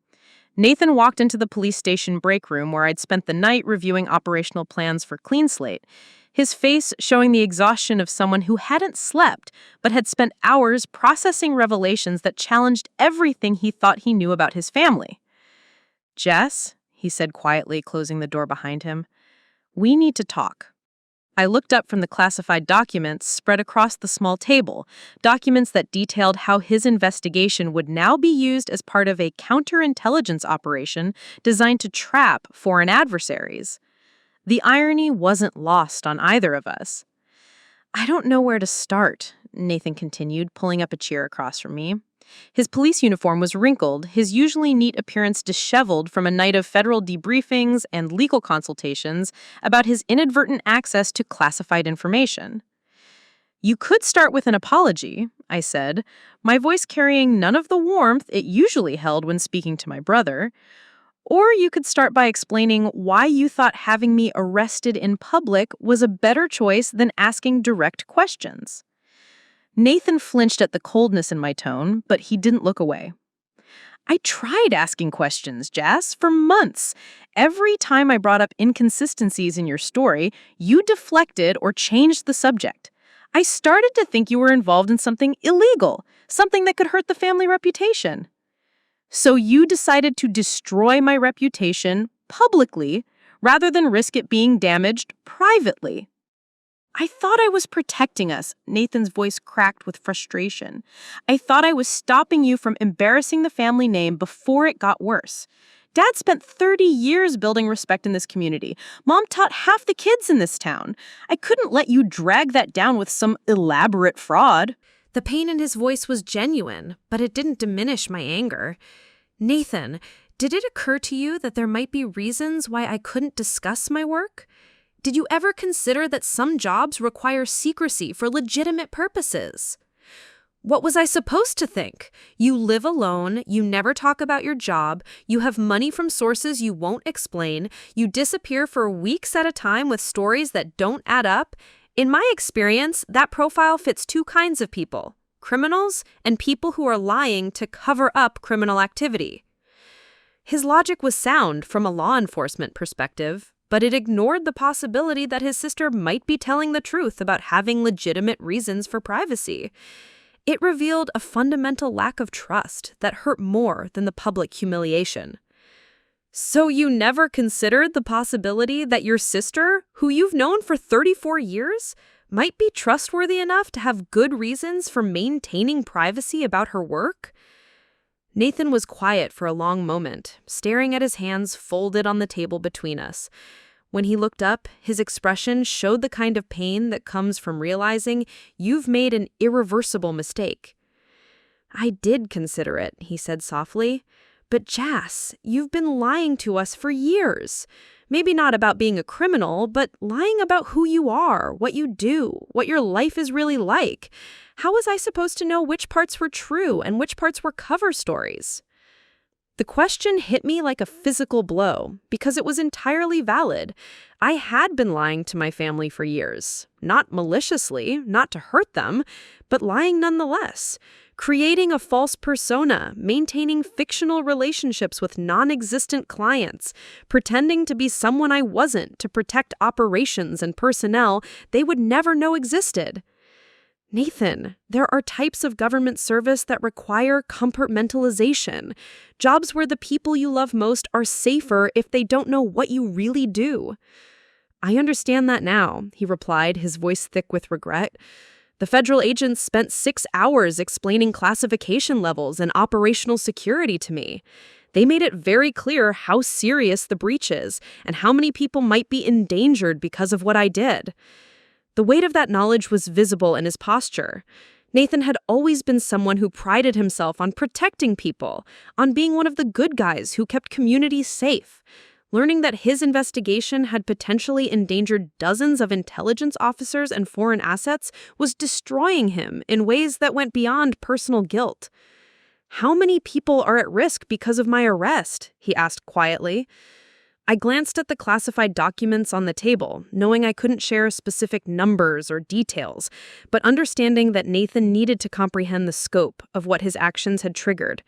Nathan walked into the police station break room where I'd spent the night reviewing operational plans for Clean Slate, his face showing the exhaustion of someone who hadn't slept but had spent hours processing revelations that challenged everything he thought he knew about his family. "Jess," he said quietly, closing the door behind him, "we need to talk." I looked up from the classified documents spread across the small table, documents that detailed how his investigation would now be used as part of a counterintelligence operation designed to trap foreign adversaries. The irony wasn't lost on either of us. "I don't know where to start," Nathan continued, pulling up a chair across from me. His police uniform was wrinkled, his usually neat appearance disheveled from a night of federal debriefings and legal consultations about his inadvertent access to classified information. "You could start with an apology," I said, my voice carrying none of the warmth it usually held when speaking to my brother. "Or you could start by explaining why you thought having me arrested in public was a better choice than asking direct questions." Nathan flinched at the coldness in my tone, but he didn't look away. "I tried asking questions, Jas, for months. Every time I brought up inconsistencies in your story, you deflected or changed the subject. I started to think you were involved in something illegal, something that could hurt the family reputation. So you decided to destroy my reputation publicly rather than risk it being damaged privately." "I thought I was protecting us," Nathan's voice cracked with frustration. "I thought I was stopping you from embarrassing the family name before it got worse. Dad spent 30 years building respect in this community. Mom taught half the kids in this town. I couldn't let you drag that down with some elaborate fraud." The pain in his voice was genuine, but it didn't diminish my anger. "Nathan, did it occur to you that there might be reasons why I couldn't discuss my work? Did you ever consider that some jobs require secrecy for legitimate purposes? What was I supposed to think? You live alone, you never talk about your job, you have money from sources you won't explain, you disappear for weeks at a time with stories that don't add up. In my experience, that profile fits two kinds of people: criminals and people who are lying to cover up criminal activity." His logic was sound from a law enforcement perspective, but it ignored the possibility that his sister might be telling the truth about having legitimate reasons for privacy. It revealed a fundamental lack of trust that hurt more than the public humiliation. "So you never considered the possibility that your sister, who you've known for 34 years, might be trustworthy enough to have good reasons for maintaining privacy about her work?" Nathan was quiet for a long moment, staring at his hands folded on the table between us. When he looked up, his expression showed the kind of pain that comes from realizing you've made an irreversible mistake. "I did consider it," he said softly. "But Jas, you've been lying to us for years. Maybe not about being a criminal, but lying about who you are, what you do, what your life is really like. How was I supposed to know which parts were true and which parts were cover stories?" The question hit me like a physical blow, because it was entirely valid. I had been lying to my family for years. Not maliciously, not to hurt them, but lying nonetheless. Creating a false persona, maintaining fictional relationships with non-existent clients, pretending to be someone I wasn't to protect operations and personnel they would never know existed. Nathan, there are types of government service that require compartmentalization, jobs where the people you love most are safer if they don't know what you really do. "I understand that now," he replied, his voice thick with regret. "The federal agents spent 6 hours explaining classification levels and operational security to me. They made it very clear how serious the breach is and how many people might be endangered because of what I did." The weight of that knowledge was visible in his posture. Nathan had always been someone who prided himself on protecting people, on being one of the good guys who kept communities safe. Learning that his investigation had potentially endangered dozens of intelligence officers and foreign assets was destroying him in ways that went beyond personal guilt. "How many people are at risk because of my arrest?" he asked quietly. I glanced at the classified documents on the table, knowing I couldn't share specific numbers or details, but understanding that Nathan needed to comprehend the scope of what his actions had triggered.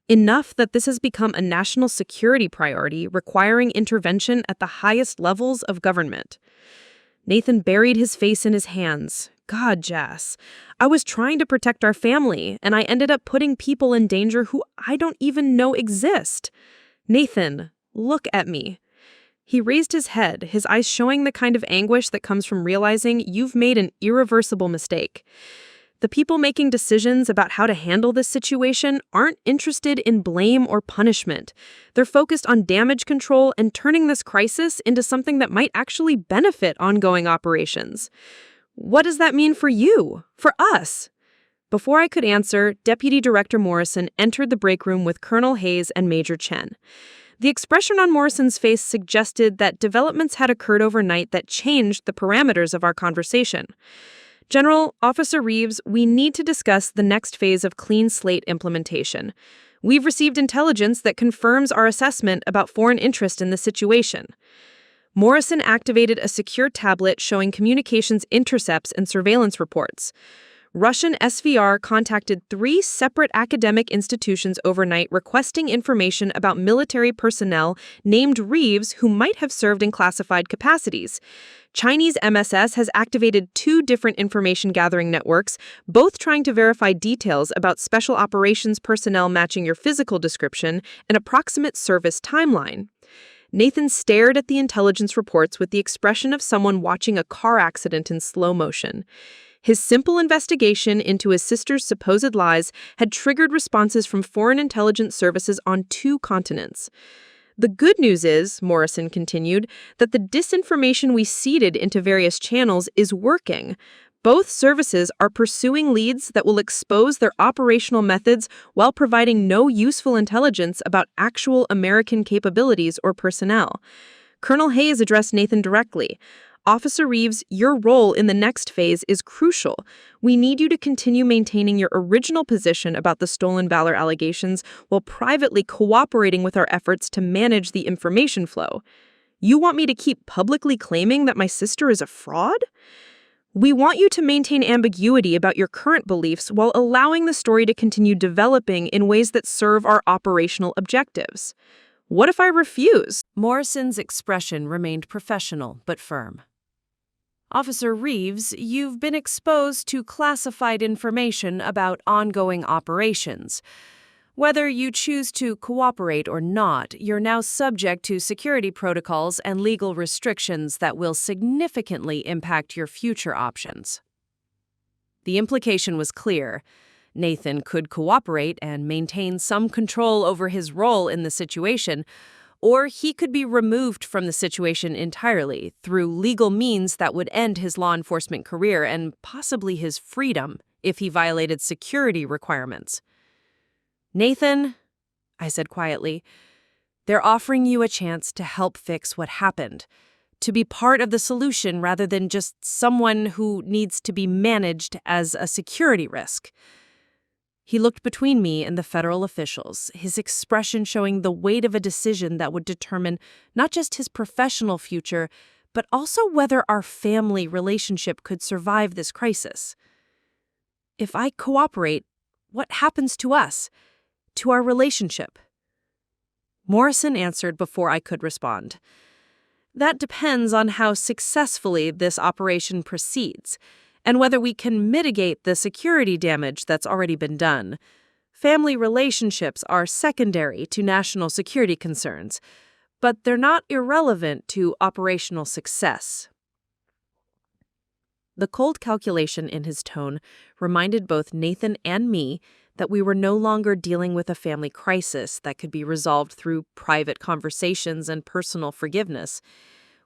Enough that this has become a national security priority requiring intervention at the highest levels of government. Nathan buried his face in his hands. "God, Jas, I was trying to protect our family, and I ended up putting people in danger who I don't even know exist. Nathan, look at me." He raised his head, his eyes showing the kind of anguish that comes from realizing you've made an irreversible mistake. The people making decisions about how to handle this situation aren't interested in blame or punishment. They're focused on damage control and turning this crisis into something that might actually benefit ongoing operations. What does that mean for you? For us? Before I could answer, Deputy Director Morrison entered the break room with Colonel Hayes and Major Chen. The expression on Morrison's face suggested that developments had occurred overnight that changed the parameters of our conversation. "General, Officer Reeves, we need to discuss the next phase of clean slate implementation. We've received intelligence that confirms our assessment about foreign interest in the situation." Morrison activated a secure tablet showing communications intercepts and surveillance reports. Russian SVR contacted 3 separate academic institutions overnight requesting information about military personnel named Reeves who might have served in classified capacities. Chinese MSS has activated 2 different information gathering networks, both trying to verify details about special operations personnel matching your physical description and approximate service timeline. Nathan stared at the intelligence reports with the expression of someone watching a car accident in slow motion. His simple investigation into his sister's supposed lies had triggered responses from foreign intelligence services on 2 continents. "The good news is," Morrison continued, "that the disinformation we seeded into various channels is working. Both services are pursuing leads that will expose their operational methods while providing no useful intelligence about actual American capabilities or personnel." Colonel Hayes addressed Nathan directly. "Officer Reeves, your role in the next phase is crucial. We need you to continue maintaining your original position about the stolen valor allegations while privately cooperating with our efforts to manage the information flow. You want me to keep publicly claiming that my sister is a fraud? We want you to maintain ambiguity about your current beliefs while allowing the story to continue developing in ways that serve our operational objectives. What if I refuse?" Morrison's expression remained professional but firm. "Officer Reeves, you've been exposed to classified information about ongoing operations. Whether you choose to cooperate or not, you're now subject to security protocols and legal restrictions that will significantly impact your future options." The implication was clear. Nathan could cooperate and maintain some control over his role in the situation, or he could be removed from the situation entirely through legal means that would end his law enforcement career and possibly his freedom if he violated security requirements. "Nathan," I said quietly, "they're offering you a chance to help fix what happened, to be part of the solution rather than just someone who needs to be managed as a security risk." He looked between me and the federal officials, his expression showing the weight of a decision that would determine not just his professional future, but also whether our family relationship could survive this crisis. "If I cooperate, what happens to us, to our relationship?" Morrison answered before I could respond. "That depends on how successfully this operation proceeds, and whether we can mitigate the security damage that's already been done. Family relationships are secondary to national security concerns, but they're not irrelevant to operational success." The cold calculation in his tone reminded both Nathan and me that we were no longer dealing with a family crisis that could be resolved through private conversations and personal forgiveness.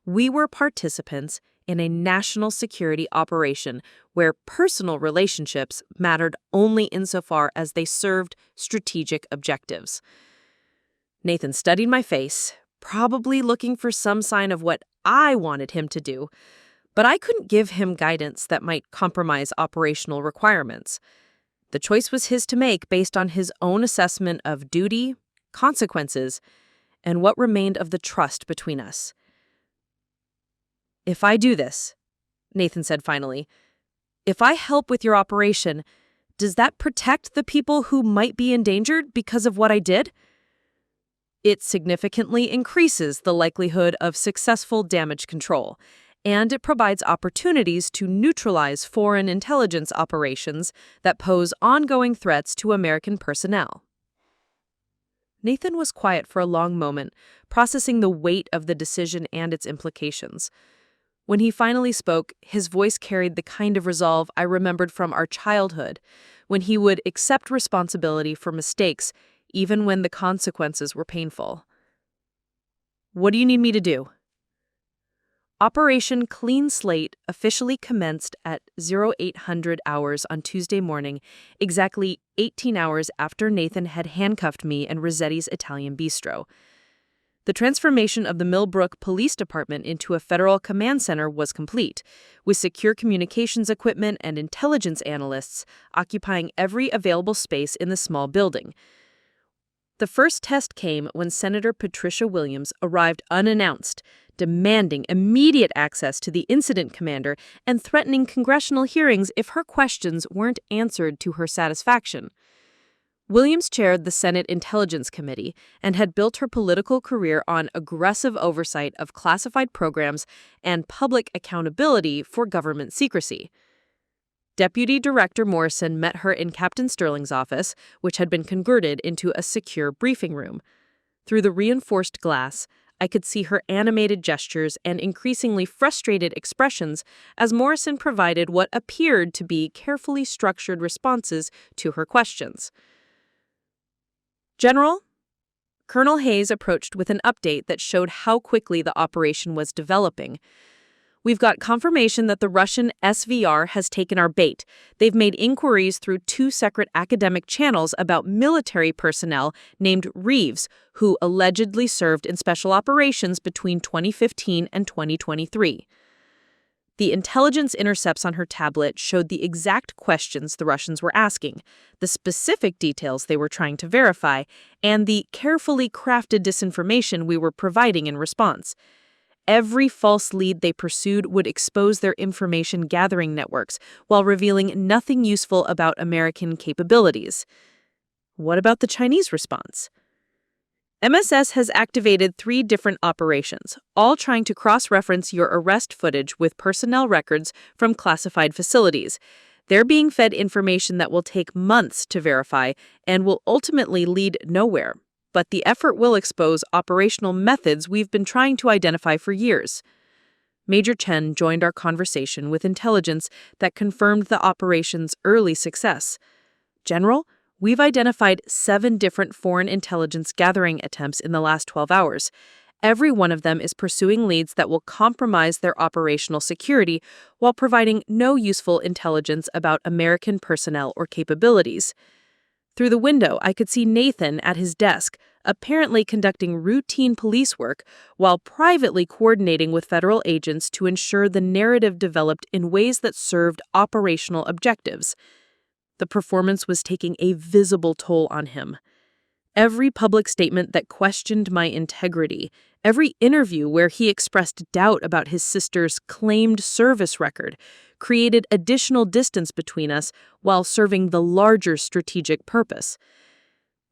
We were participants in a national security operation where personal relationships mattered only insofar as they served strategic objectives. Nathan studied my face, probably looking for some sign of what I wanted him to do, but I couldn't give him guidance that might compromise operational requirements. The choice was his to make based on his own assessment of duty, consequences, and what remained of the trust between us. "If I do this," Nathan said finally, "if I help with your operation, does that protect the people who might be endangered because of what I did?" "It significantly increases the likelihood of successful damage control, and it provides opportunities to neutralize foreign intelligence operations that pose ongoing threats to American personnel." Nathan was quiet for a long moment, processing the weight of the decision and its implications. When he finally spoke, his voice carried the kind of resolve I remembered from our childhood, when he would accept responsibility for mistakes, even when the consequences were painful. "What do you need me to do?" Operation Clean Slate officially commenced at 0800 hours on Tuesday morning, exactly 18 hours after Nathan had handcuffed me in Rosetti's Italian Bistro. The transformation of the Millbrook Police Department into a federal command center was complete, with secure communications equipment and intelligence analysts occupying every available space in the small building. The first test came when Senator Patricia Williams arrived unannounced, demanding immediate access to the incident commander and threatening congressional hearings if her questions weren't answered to her satisfaction. Williams chaired the Senate Intelligence Committee and had built her political career on aggressive oversight of classified programs and public accountability for government secrecy. Deputy Director Morrison met her in Captain Sterling's office, which had been converted into a secure briefing room. Through the reinforced glass, I could see her animated gestures and increasingly frustrated expressions as Morrison provided what appeared to be carefully structured responses to her questions. "General," Colonel Hayes approached with an update that showed how quickly the operation was developing. "We've got confirmation that the Russian SVR has taken our bait. They've made inquiries through 2 separate academic channels about military personnel named Reeves, who allegedly served in special operations between 2015 and 2023. The intelligence intercepts on her tablet showed the exact questions the Russians were asking, the specific details they were trying to verify, and the carefully crafted disinformation we were providing in response. Every false lead they pursued would expose their information gathering networks while revealing nothing useful about American capabilities." What about the Chinese response? "MSS has activated 3 different operations, all trying to cross-reference your arrest footage with personnel records from classified facilities. They're being fed information that will take months to verify and will ultimately lead nowhere. But the effort will expose operational methods we've been trying to identify for years." Major Chen joined our conversation with intelligence that confirmed the operation's early success. General, we've identified 7 different foreign intelligence gathering attempts in the last 12 hours. Every one of them is pursuing leads that will compromise their operational security while providing no useful intelligence about American personnel or capabilities. Through the window, I could see Nathan at his desk, apparently conducting routine police work while privately coordinating with federal agents to ensure the narrative developed in ways that served operational objectives. The performance was taking a visible toll on him. Every public statement that questioned my integrity, every interview where he expressed doubt about his sister's claimed service record, created additional distance between us while serving the larger strategic purpose.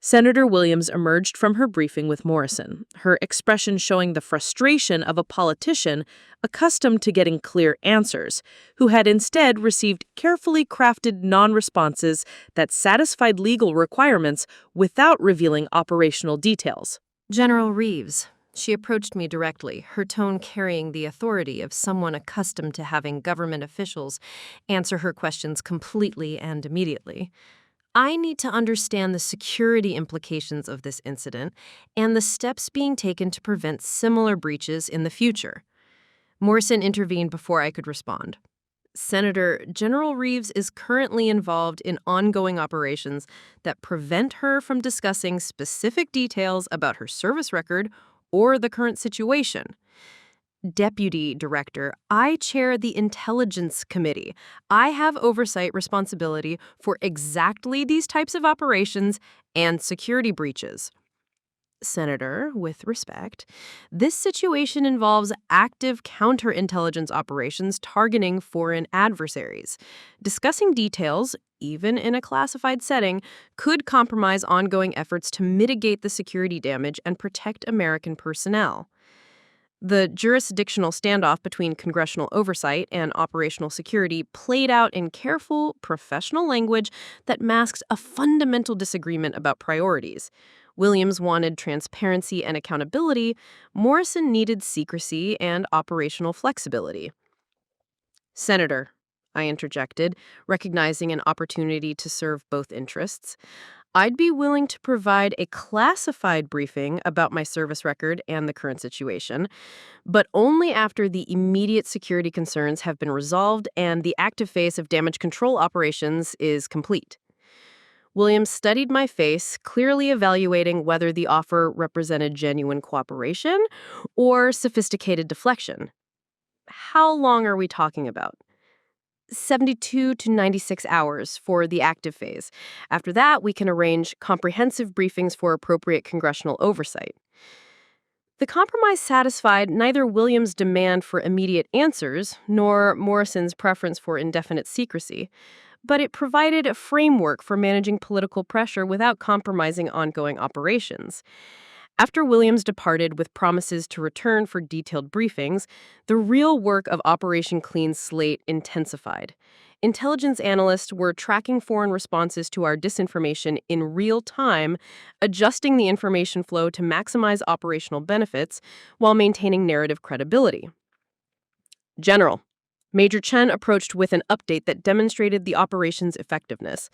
Senator Williams emerged from her briefing with Morrison, her expression showing the frustration of a politician accustomed to getting clear answers, who had instead received carefully crafted non-responses that satisfied legal requirements without revealing operational details. General Reeves. She approached me directly, her tone carrying the authority of someone accustomed to having government officials answer her questions completely and immediately. I need to understand the security implications of this incident and the steps being taken to prevent similar breaches in the future. Morrison intervened before I could respond. Senator, General Reeves is currently involved in ongoing operations that prevent her from discussing specific details about her service record or the current situation. Deputy Director, I chair the Intelligence Committee. I have oversight responsibility for exactly these types of operations and security breaches. Senator, with respect, this situation involves active counterintelligence operations targeting foreign adversaries. Discussing details, even in a classified setting, could compromise ongoing efforts to mitigate the security damage and protect American personnel. The jurisdictional standoff between congressional oversight and operational security played out in careful, professional language that masked a fundamental disagreement about priorities. Williams wanted transparency and accountability. Morrison needed secrecy and operational flexibility. Senator, I interjected, recognizing an opportunity to serve both interests. I'd be willing to provide a classified briefing about my service record and the current situation, but only after the immediate security concerns have been resolved and the active phase of damage control operations is complete. Williams studied my face, clearly evaluating whether the offer represented genuine cooperation or sophisticated deflection. How long are we talking about? 72 to 96 hours for the active phase. After that, we can arrange comprehensive briefings for appropriate congressional oversight. The compromise satisfied neither Williams' demand for immediate answers nor Morrison's preference for indefinite secrecy, but it provided a framework for managing political pressure without compromising ongoing operations. After Williams departed with promises to return for detailed briefings, the real work of Operation Clean Slate intensified. Intelligence analysts were tracking foreign responses to our disinformation in real time, adjusting the information flow to maximize operational benefits while maintaining narrative credibility. General, Major Chen approached with an update that demonstrated the operation's effectiveness.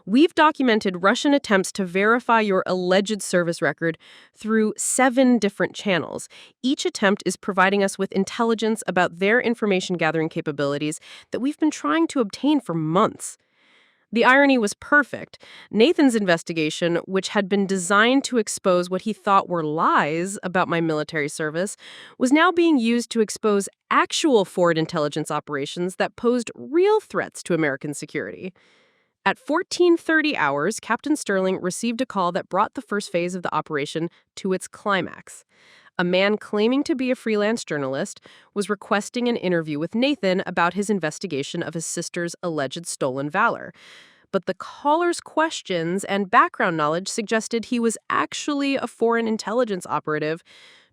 We've documented Russian attempts to verify your alleged service record through 7 different channels. Each attempt is providing us with intelligence about their information gathering capabilities that we've been trying to obtain for months. The irony was perfect. Nathan's investigation, which had been designed to expose what he thought were lies about my military service, was now being used to expose actual foreign intelligence operations that posed real threats to American security. At 14:30 hours, Captain Sterling received a call that brought the first phase of the operation to its climax. A man claiming to be a freelance journalist was requesting an interview with Nathan about his investigation of his sister's alleged stolen valor. But the caller's questions and background knowledge suggested he was actually a foreign intelligence operative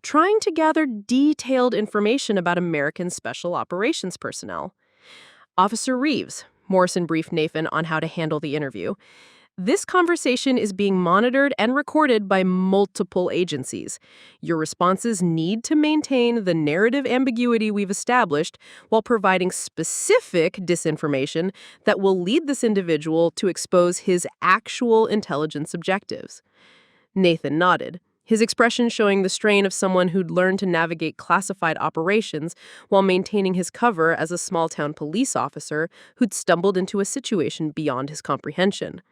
trying to gather detailed information about American special operations personnel. Officer Reeves, Morrison briefed Nathan on how to handle the interview. This conversation is being monitored and recorded by multiple agencies. Your responses need to maintain the narrative ambiguity we've established while providing specific disinformation that will lead this individual to expose his actual intelligence objectives. Nathan nodded, his expression showing the strain of someone who'd learned to navigate classified operations while maintaining his cover as a small-town police officer who'd stumbled into a situation beyond his comprehension.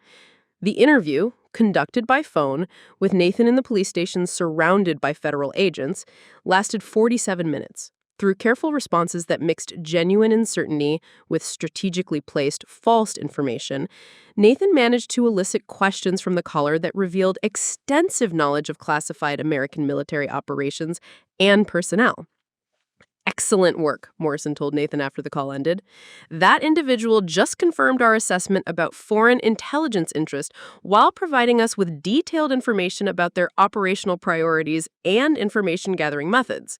The interview, conducted by phone, with Nathan in the police station surrounded by federal agents, lasted 47 minutes. Through careful responses that mixed genuine uncertainty with strategically placed false information, Nathan managed to elicit questions from the caller that revealed extensive knowledge of classified American military operations and personnel. Excellent work, Morrison told Nathan after the call ended. That individual just confirmed our assessment about foreign intelligence interest while providing us with detailed information about their operational priorities and information gathering methods.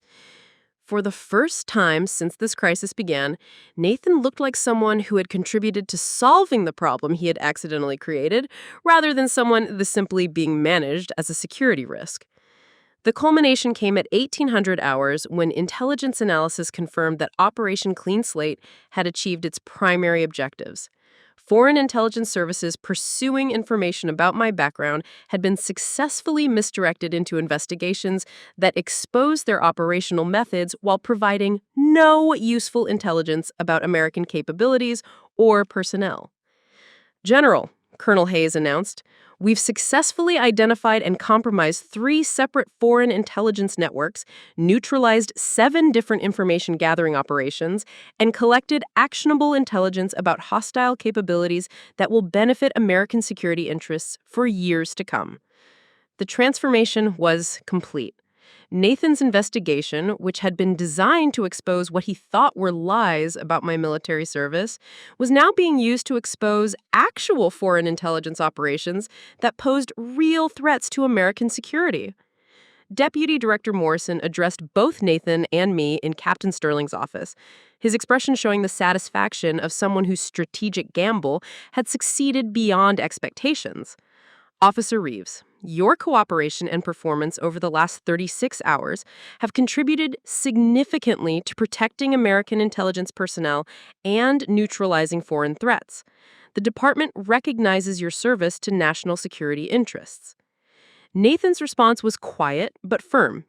For the first time since this crisis began, Nathan looked like someone who had contributed to solving the problem he had accidentally created, rather than someone that's simply being managed as a security risk. The culmination came at 1800 hours when intelligence analysis confirmed that Operation Clean Slate had achieved its primary objectives. Foreign intelligence services pursuing information about my background had been successfully misdirected into investigations that exposed their operational methods while providing no useful intelligence about American capabilities or personnel. General, Colonel Hayes announced, we've successfully identified and compromised 3 separate foreign intelligence networks, neutralized 7 different information gathering operations, and collected actionable intelligence about hostile capabilities that will benefit American security interests for years to come. The transformation was complete. Nathan's investigation, which had been designed to expose what he thought were lies about my military service, was now being used to expose actual foreign intelligence operations that posed real threats to American security. Deputy Director Morrison addressed both Nathan and me in Captain Sterling's office, his expression showing the satisfaction of someone whose strategic gamble had succeeded beyond expectations. Officer Reeves, your cooperation and performance over the last 36 hours have contributed significantly to protecting American intelligence personnel and neutralizing foreign threats. The department recognizes your service to national security interests. Nathan's response was quiet but firm.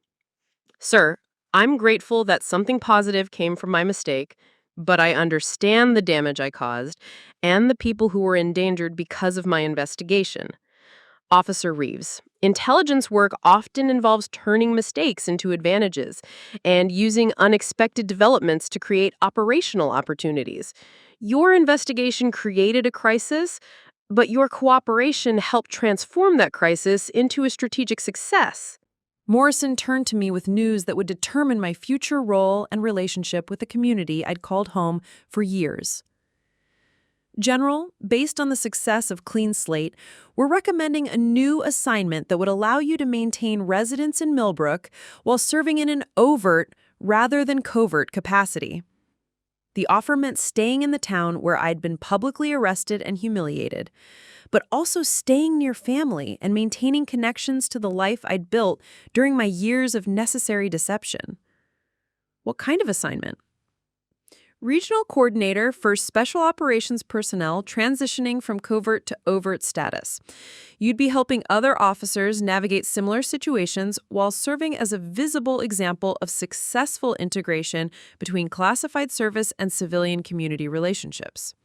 Sir, I'm grateful that something positive came from my mistake, but I understand the damage I caused and the people who were endangered because of my investigation. Officer Reeves, intelligence work often involves turning mistakes into advantages and using unexpected developments to create operational opportunities. Your investigation created a crisis, but your cooperation helped transform that crisis into a strategic success. Morrison turned to me with news that would determine my future role and relationship with the community I'd called home for years. General, based on the success of Clean Slate, we're recommending a new assignment that would allow you to maintain residence in Millbrook while serving in an overt rather than covert capacity. The offer meant staying in the town where I'd been publicly arrested and humiliated, but also staying near family and maintaining connections to the life I'd built during my years of necessary deception. What kind of assignment? Regional Coordinator for Special Operations Personnel transitioning from covert to overt status. You'd be helping other officers navigate similar situations while serving as a visible example of successful integration between classified service and civilian community relationships.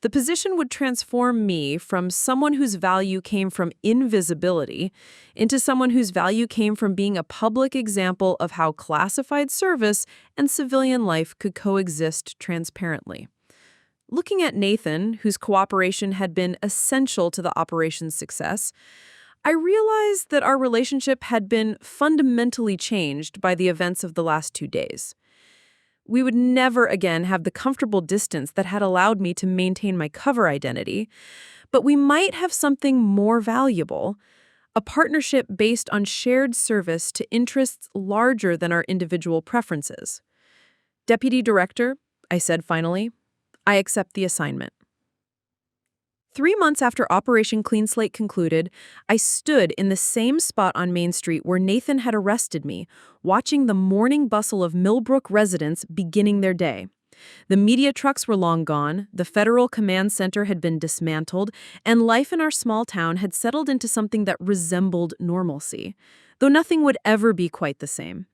The position would transform me from someone whose value came from invisibility into someone whose value came from being a public example of how classified service and civilian life could coexist transparently. Looking at Nathan, whose cooperation had been essential to the operation's success, I realized that our relationship had been fundamentally changed by the events of the last 2 days. We would never again have the comfortable distance that had allowed me to maintain my cover identity, but we might have something more valuable, a partnership based on shared service to interests larger than our individual preferences. Deputy Director, I said finally, I accept the assignment. 3 months after Operation Clean Slate concluded, I stood in the same spot on Main Street where Nathan had arrested me, watching the morning bustle of Millbrook residents beginning their day. The media trucks were long gone, the federal command center had been dismantled, and life in our small town had settled into something that resembled normalcy, though nothing would ever be quite the same.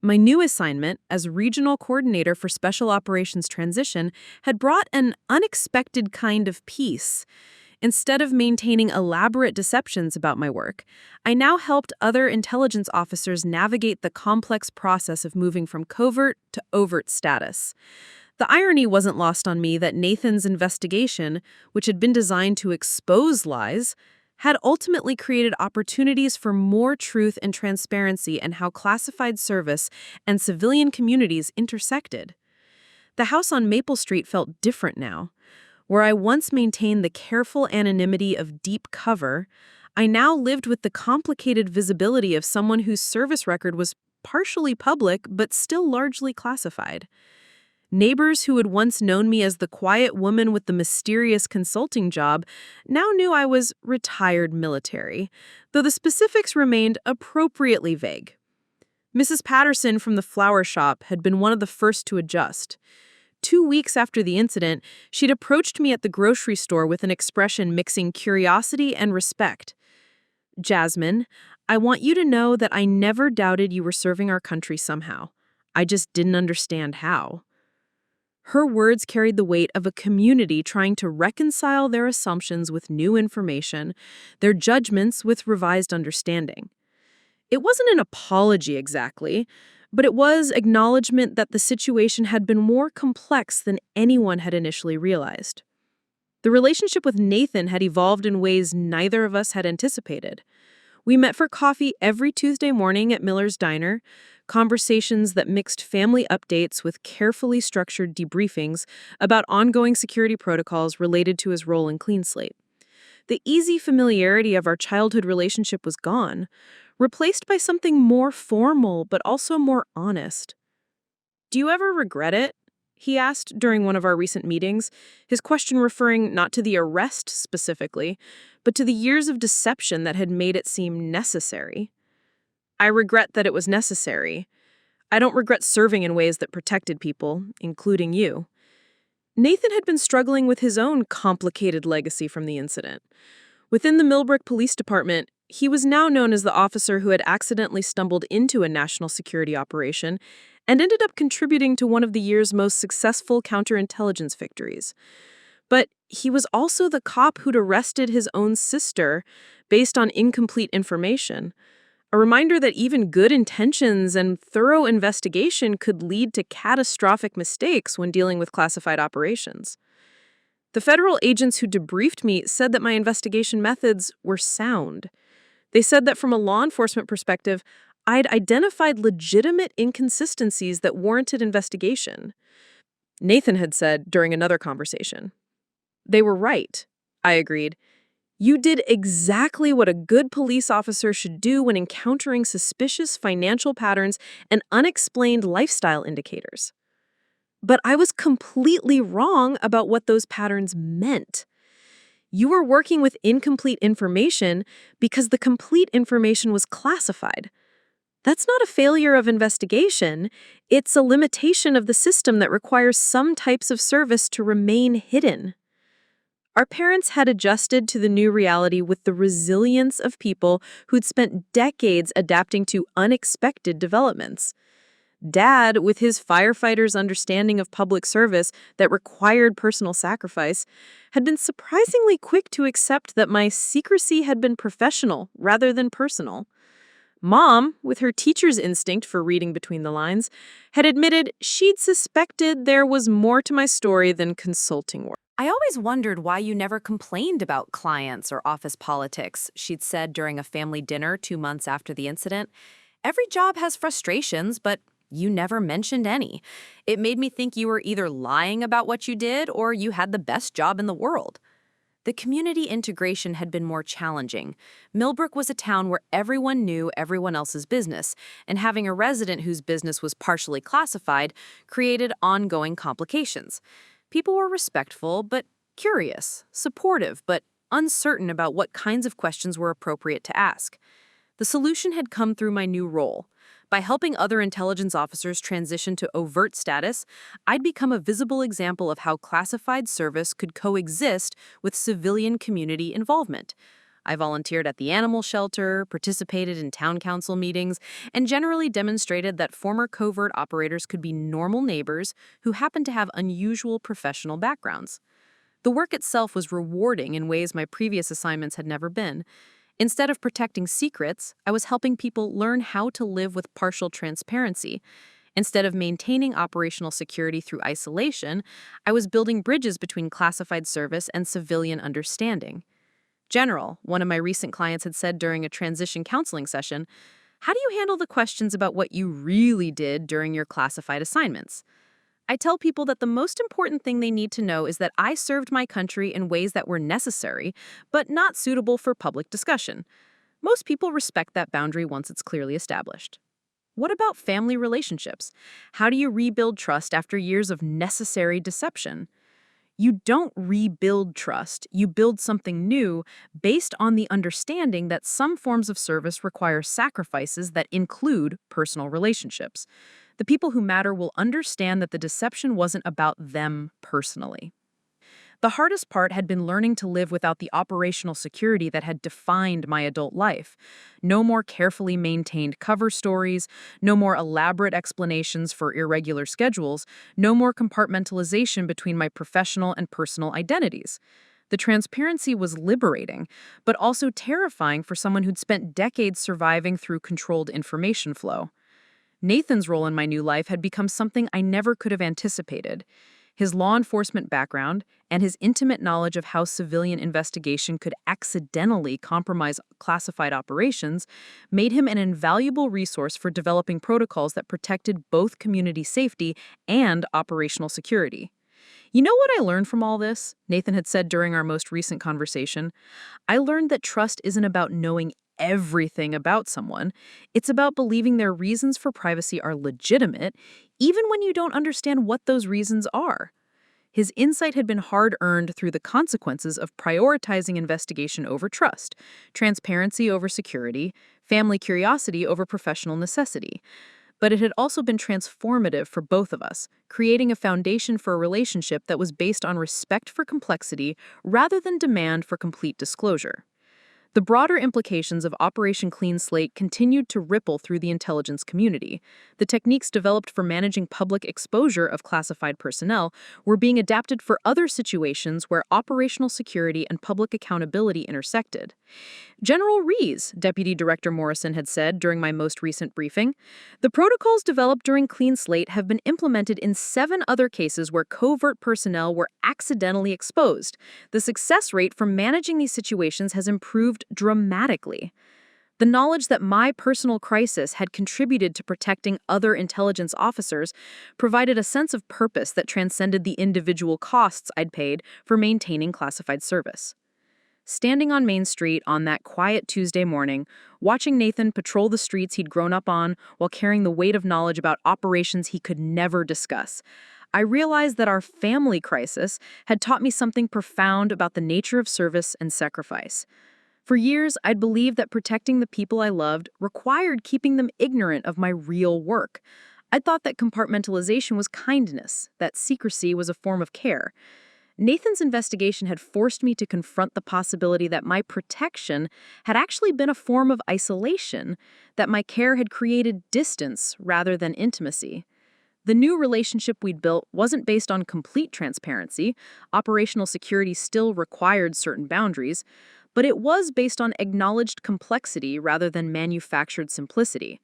My new assignment as regional coordinator for Special Operations Transition had brought an unexpected kind of peace. Instead of maintaining elaborate deceptions about my work, I now helped other intelligence officers navigate the complex process of moving from covert to overt status. The irony wasn't lost on me that Nathan's investigation, which had been designed to expose lies, had ultimately created opportunities for more truth and transparency in how classified service and civilian communities intersected. The house on Maple Street felt different now. Where I once maintained the careful anonymity of deep cover, I now lived with the complicated visibility of someone whose service record was partially public but still largely classified. Neighbors who had once known me as the quiet woman with the mysterious consulting job now knew I was retired military, though the specifics remained appropriately vague. Mrs. Patterson from the flower shop had been one of the first to adjust. 2 weeks after the incident, she'd approached me at the grocery store with an expression mixing curiosity and respect. "Jasmine, I want you to know that I never doubted you were serving our country somehow. I just didn't understand how." Her words carried the weight of a community trying to reconcile their assumptions with new information, their judgments with revised understanding. It wasn't an apology exactly, but it was acknowledgement that the situation had been more complex than anyone had initially realized. The relationship with Nathan had evolved in ways neither of us had anticipated. We met for coffee every Tuesday morning at Miller's Diner, conversations that mixed family updates with carefully structured debriefings about ongoing security protocols related to his role in Clean Slate. The easy familiarity of our childhood relationship was gone, replaced by something more formal but also more honest. "Do you ever regret it?" he asked during one of our recent meetings, his question referring not to the arrest specifically, but to the years of deception that had made it seem necessary. "I regret that it was necessary. I don't regret serving in ways that protected people, including you." Nathan had been struggling with his own complicated legacy from the incident. Within the Millbrook Police Department, he was now known as the officer who had accidentally stumbled into a national security operation and ended up contributing to one of the year's most successful counterintelligence victories. But he was also the cop who'd arrested his own sister based on incomplete information, a reminder that even good intentions and thorough investigation could lead to catastrophic mistakes when dealing with classified operations. The federal agents who debriefed me said that my investigation methods were sound. They said that from a law enforcement perspective, I'd identified legitimate inconsistencies that warranted investigation. Nathan had said during another conversation, "They were right," I agreed. "You did exactly what a good police officer should do when encountering suspicious financial patterns and unexplained lifestyle indicators." But I was completely wrong about what those patterns meant. You were working with incomplete information because the complete information was classified. That's not a failure of investigation. It's a limitation of the system that requires some types of service to remain hidden. Our parents had adjusted to the new reality with the resilience of people who'd spent decades adapting to unexpected developments. Dad, with his firefighter's understanding of public service that required personal sacrifice, had been surprisingly quick to accept that my secrecy had been professional rather than personal. Mom, with her teacher's instinct for reading between the lines, had admitted she'd suspected there was more to my story than consulting work. "I always wondered why you never complained about clients or office politics," she'd said during a family dinner 2 months after the incident. "Every job has frustrations, but you never mentioned any. It made me think you were either lying about what you did or you had the best job in the world." The community integration had been more challenging. Millbrook was a town where everyone knew everyone else's business, and having a resident whose business was partially classified created ongoing complications. People were respectful, but curious, supportive, but uncertain about what kinds of questions were appropriate to ask. The solution had come through my new role. By helping other intelligence officers transition to overt status, I'd become a visible example of how classified service could coexist with civilian community involvement. I volunteered at the animal shelter, participated in town council meetings, and generally demonstrated that former covert operators could be normal neighbors who happened to have unusual professional backgrounds. The work itself was rewarding in ways my previous assignments had never been. Instead of protecting secrets, I was helping people learn how to live with partial transparency. Instead of maintaining operational security through isolation, I was building bridges between classified service and civilian understanding. General, one of my recent clients had said during a transition counseling session, "How do you handle the questions about what you really did during your classified assignments?" I tell people that the most important thing they need to know is that I served my country in ways that were necessary, but not suitable for public discussion. Most people respect that boundary once it's clearly established. What about family relationships? How do you rebuild trust after years of necessary deception? You don't rebuild trust, you build something new based on the understanding that some forms of service require sacrifices that include personal relationships. The people who matter will understand that the deception wasn't about them personally. The hardest part had been learning to live without the operational security that had defined my adult life. No more carefully maintained cover stories, no more elaborate explanations for irregular schedules, no more compartmentalization between my professional and personal identities. The transparency was liberating, but also terrifying for someone who'd spent decades surviving through controlled information flow. Nathan's role in my new life had become something I never could have anticipated. His law enforcement background and his intimate knowledge of how civilian investigation could accidentally compromise classified operations made him an invaluable resource for developing protocols that protected both community safety and operational security. "You know what I learned from all this?" Nathan had said during our most recent conversation. "I learned that trust isn't about knowing everything about someone. It's about believing their reasons for privacy are legitimate, even when you don't understand what those reasons are." His insight had been hard-earned through the consequences of prioritizing investigation over trust, transparency over security, family curiosity over professional necessity. But it had also been transformative for both of us, creating a foundation for a relationship that was based on respect for complexity rather than demand for complete disclosure. The broader implications of Operation Clean Slate continued to ripple through the intelligence community. The techniques developed for managing public exposure of classified personnel were being adapted for other situations where operational security and public accountability intersected. General Reeves, Deputy Director Morrison had said during my most recent briefing, "The protocols developed during Clean Slate have been implemented in 7 other cases where covert personnel were accidentally exposed. The success rate for managing these situations has improved dramatically." The knowledge that my personal crisis had contributed to protecting other intelligence officers provided a sense of purpose that transcended the individual costs I'd paid for maintaining classified service. Standing on Main Street on that quiet Tuesday morning, watching Nathan patrol the streets he'd grown up on while carrying the weight of knowledge about operations he could never discuss, I realized that our family crisis had taught me something profound about the nature of service and sacrifice. For years, I'd believed that protecting the people I loved required keeping them ignorant of my real work. I thought that compartmentalization was kindness, that secrecy was a form of care. Nathan's investigation had forced me to confront the possibility that my protection had actually been a form of isolation, that my care had created distance rather than intimacy. The new relationship we'd built wasn't based on complete transparency. Operational security still required certain boundaries, but it was based on acknowledged complexity rather than manufactured simplicity.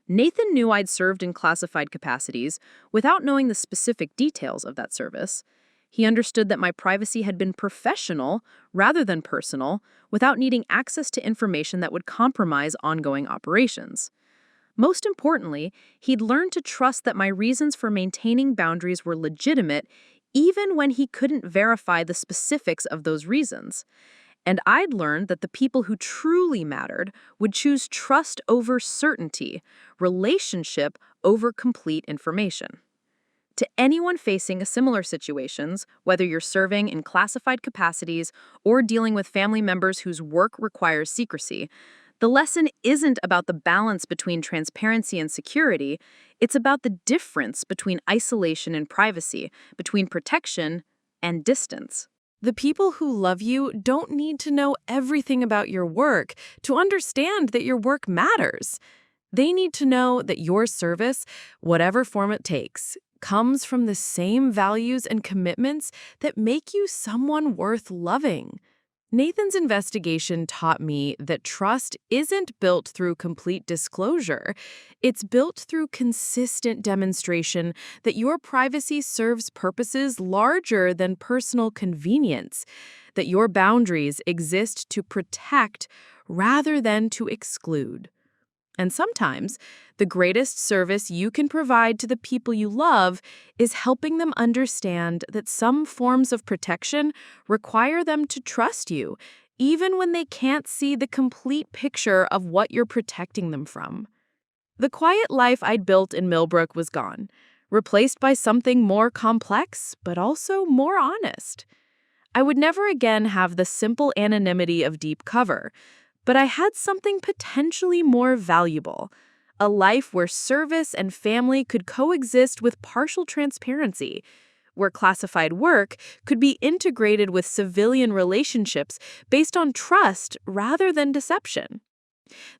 Nathan knew I'd served in classified capacities without knowing the specific details of that service. He understood that my privacy had been professional rather than personal, without needing access to information that would compromise ongoing operations. Most importantly, he'd learned to trust that my reasons for maintaining boundaries were legitimate, even when he couldn't verify the specifics of those reasons. And I'd learned that the people who truly mattered would choose trust over certainty, relationship over complete information. To anyone facing a similar situations, whether you're serving in classified capacities or dealing with family members whose work requires secrecy, the lesson isn't about the balance between transparency and security, it's about the difference between isolation and privacy, between protection and distance. The people who love you don't need to know everything about your work to understand that your work matters. They need to know that your service, whatever form it takes, comes from the same values and commitments that make you someone worth loving. Nathan's investigation taught me that trust isn't built through complete disclosure. It's built through consistent demonstration that your privacy serves purposes larger than personal convenience, that your boundaries exist to protect rather than to exclude. And sometimes, the greatest service you can provide to the people you love is helping them understand that some forms of protection require them to trust you, even when they can't see the complete picture of what you're protecting them from. The quiet life I'd built in Millbrook was gone, replaced by something more complex, but also more honest. I would never again have the simple anonymity of deep cover, but I had something potentially more valuable, a life where service and family could coexist with partial transparency, where classified work could be integrated with civilian relationships based on trust rather than deception.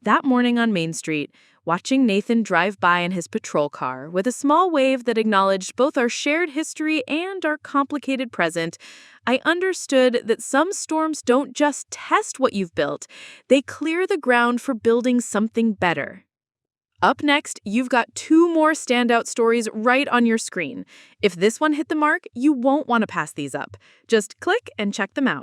That morning on Main Street, watching Nathan drive by in his patrol car with a small wave that acknowledged both our shared history and our complicated present, I understood that some storms don't just test what you've built, they clear the ground for building something better. Up next, you've got 2 more standout stories right on your screen. If this one hit the mark, you won't want to pass these up. Just click and check them out.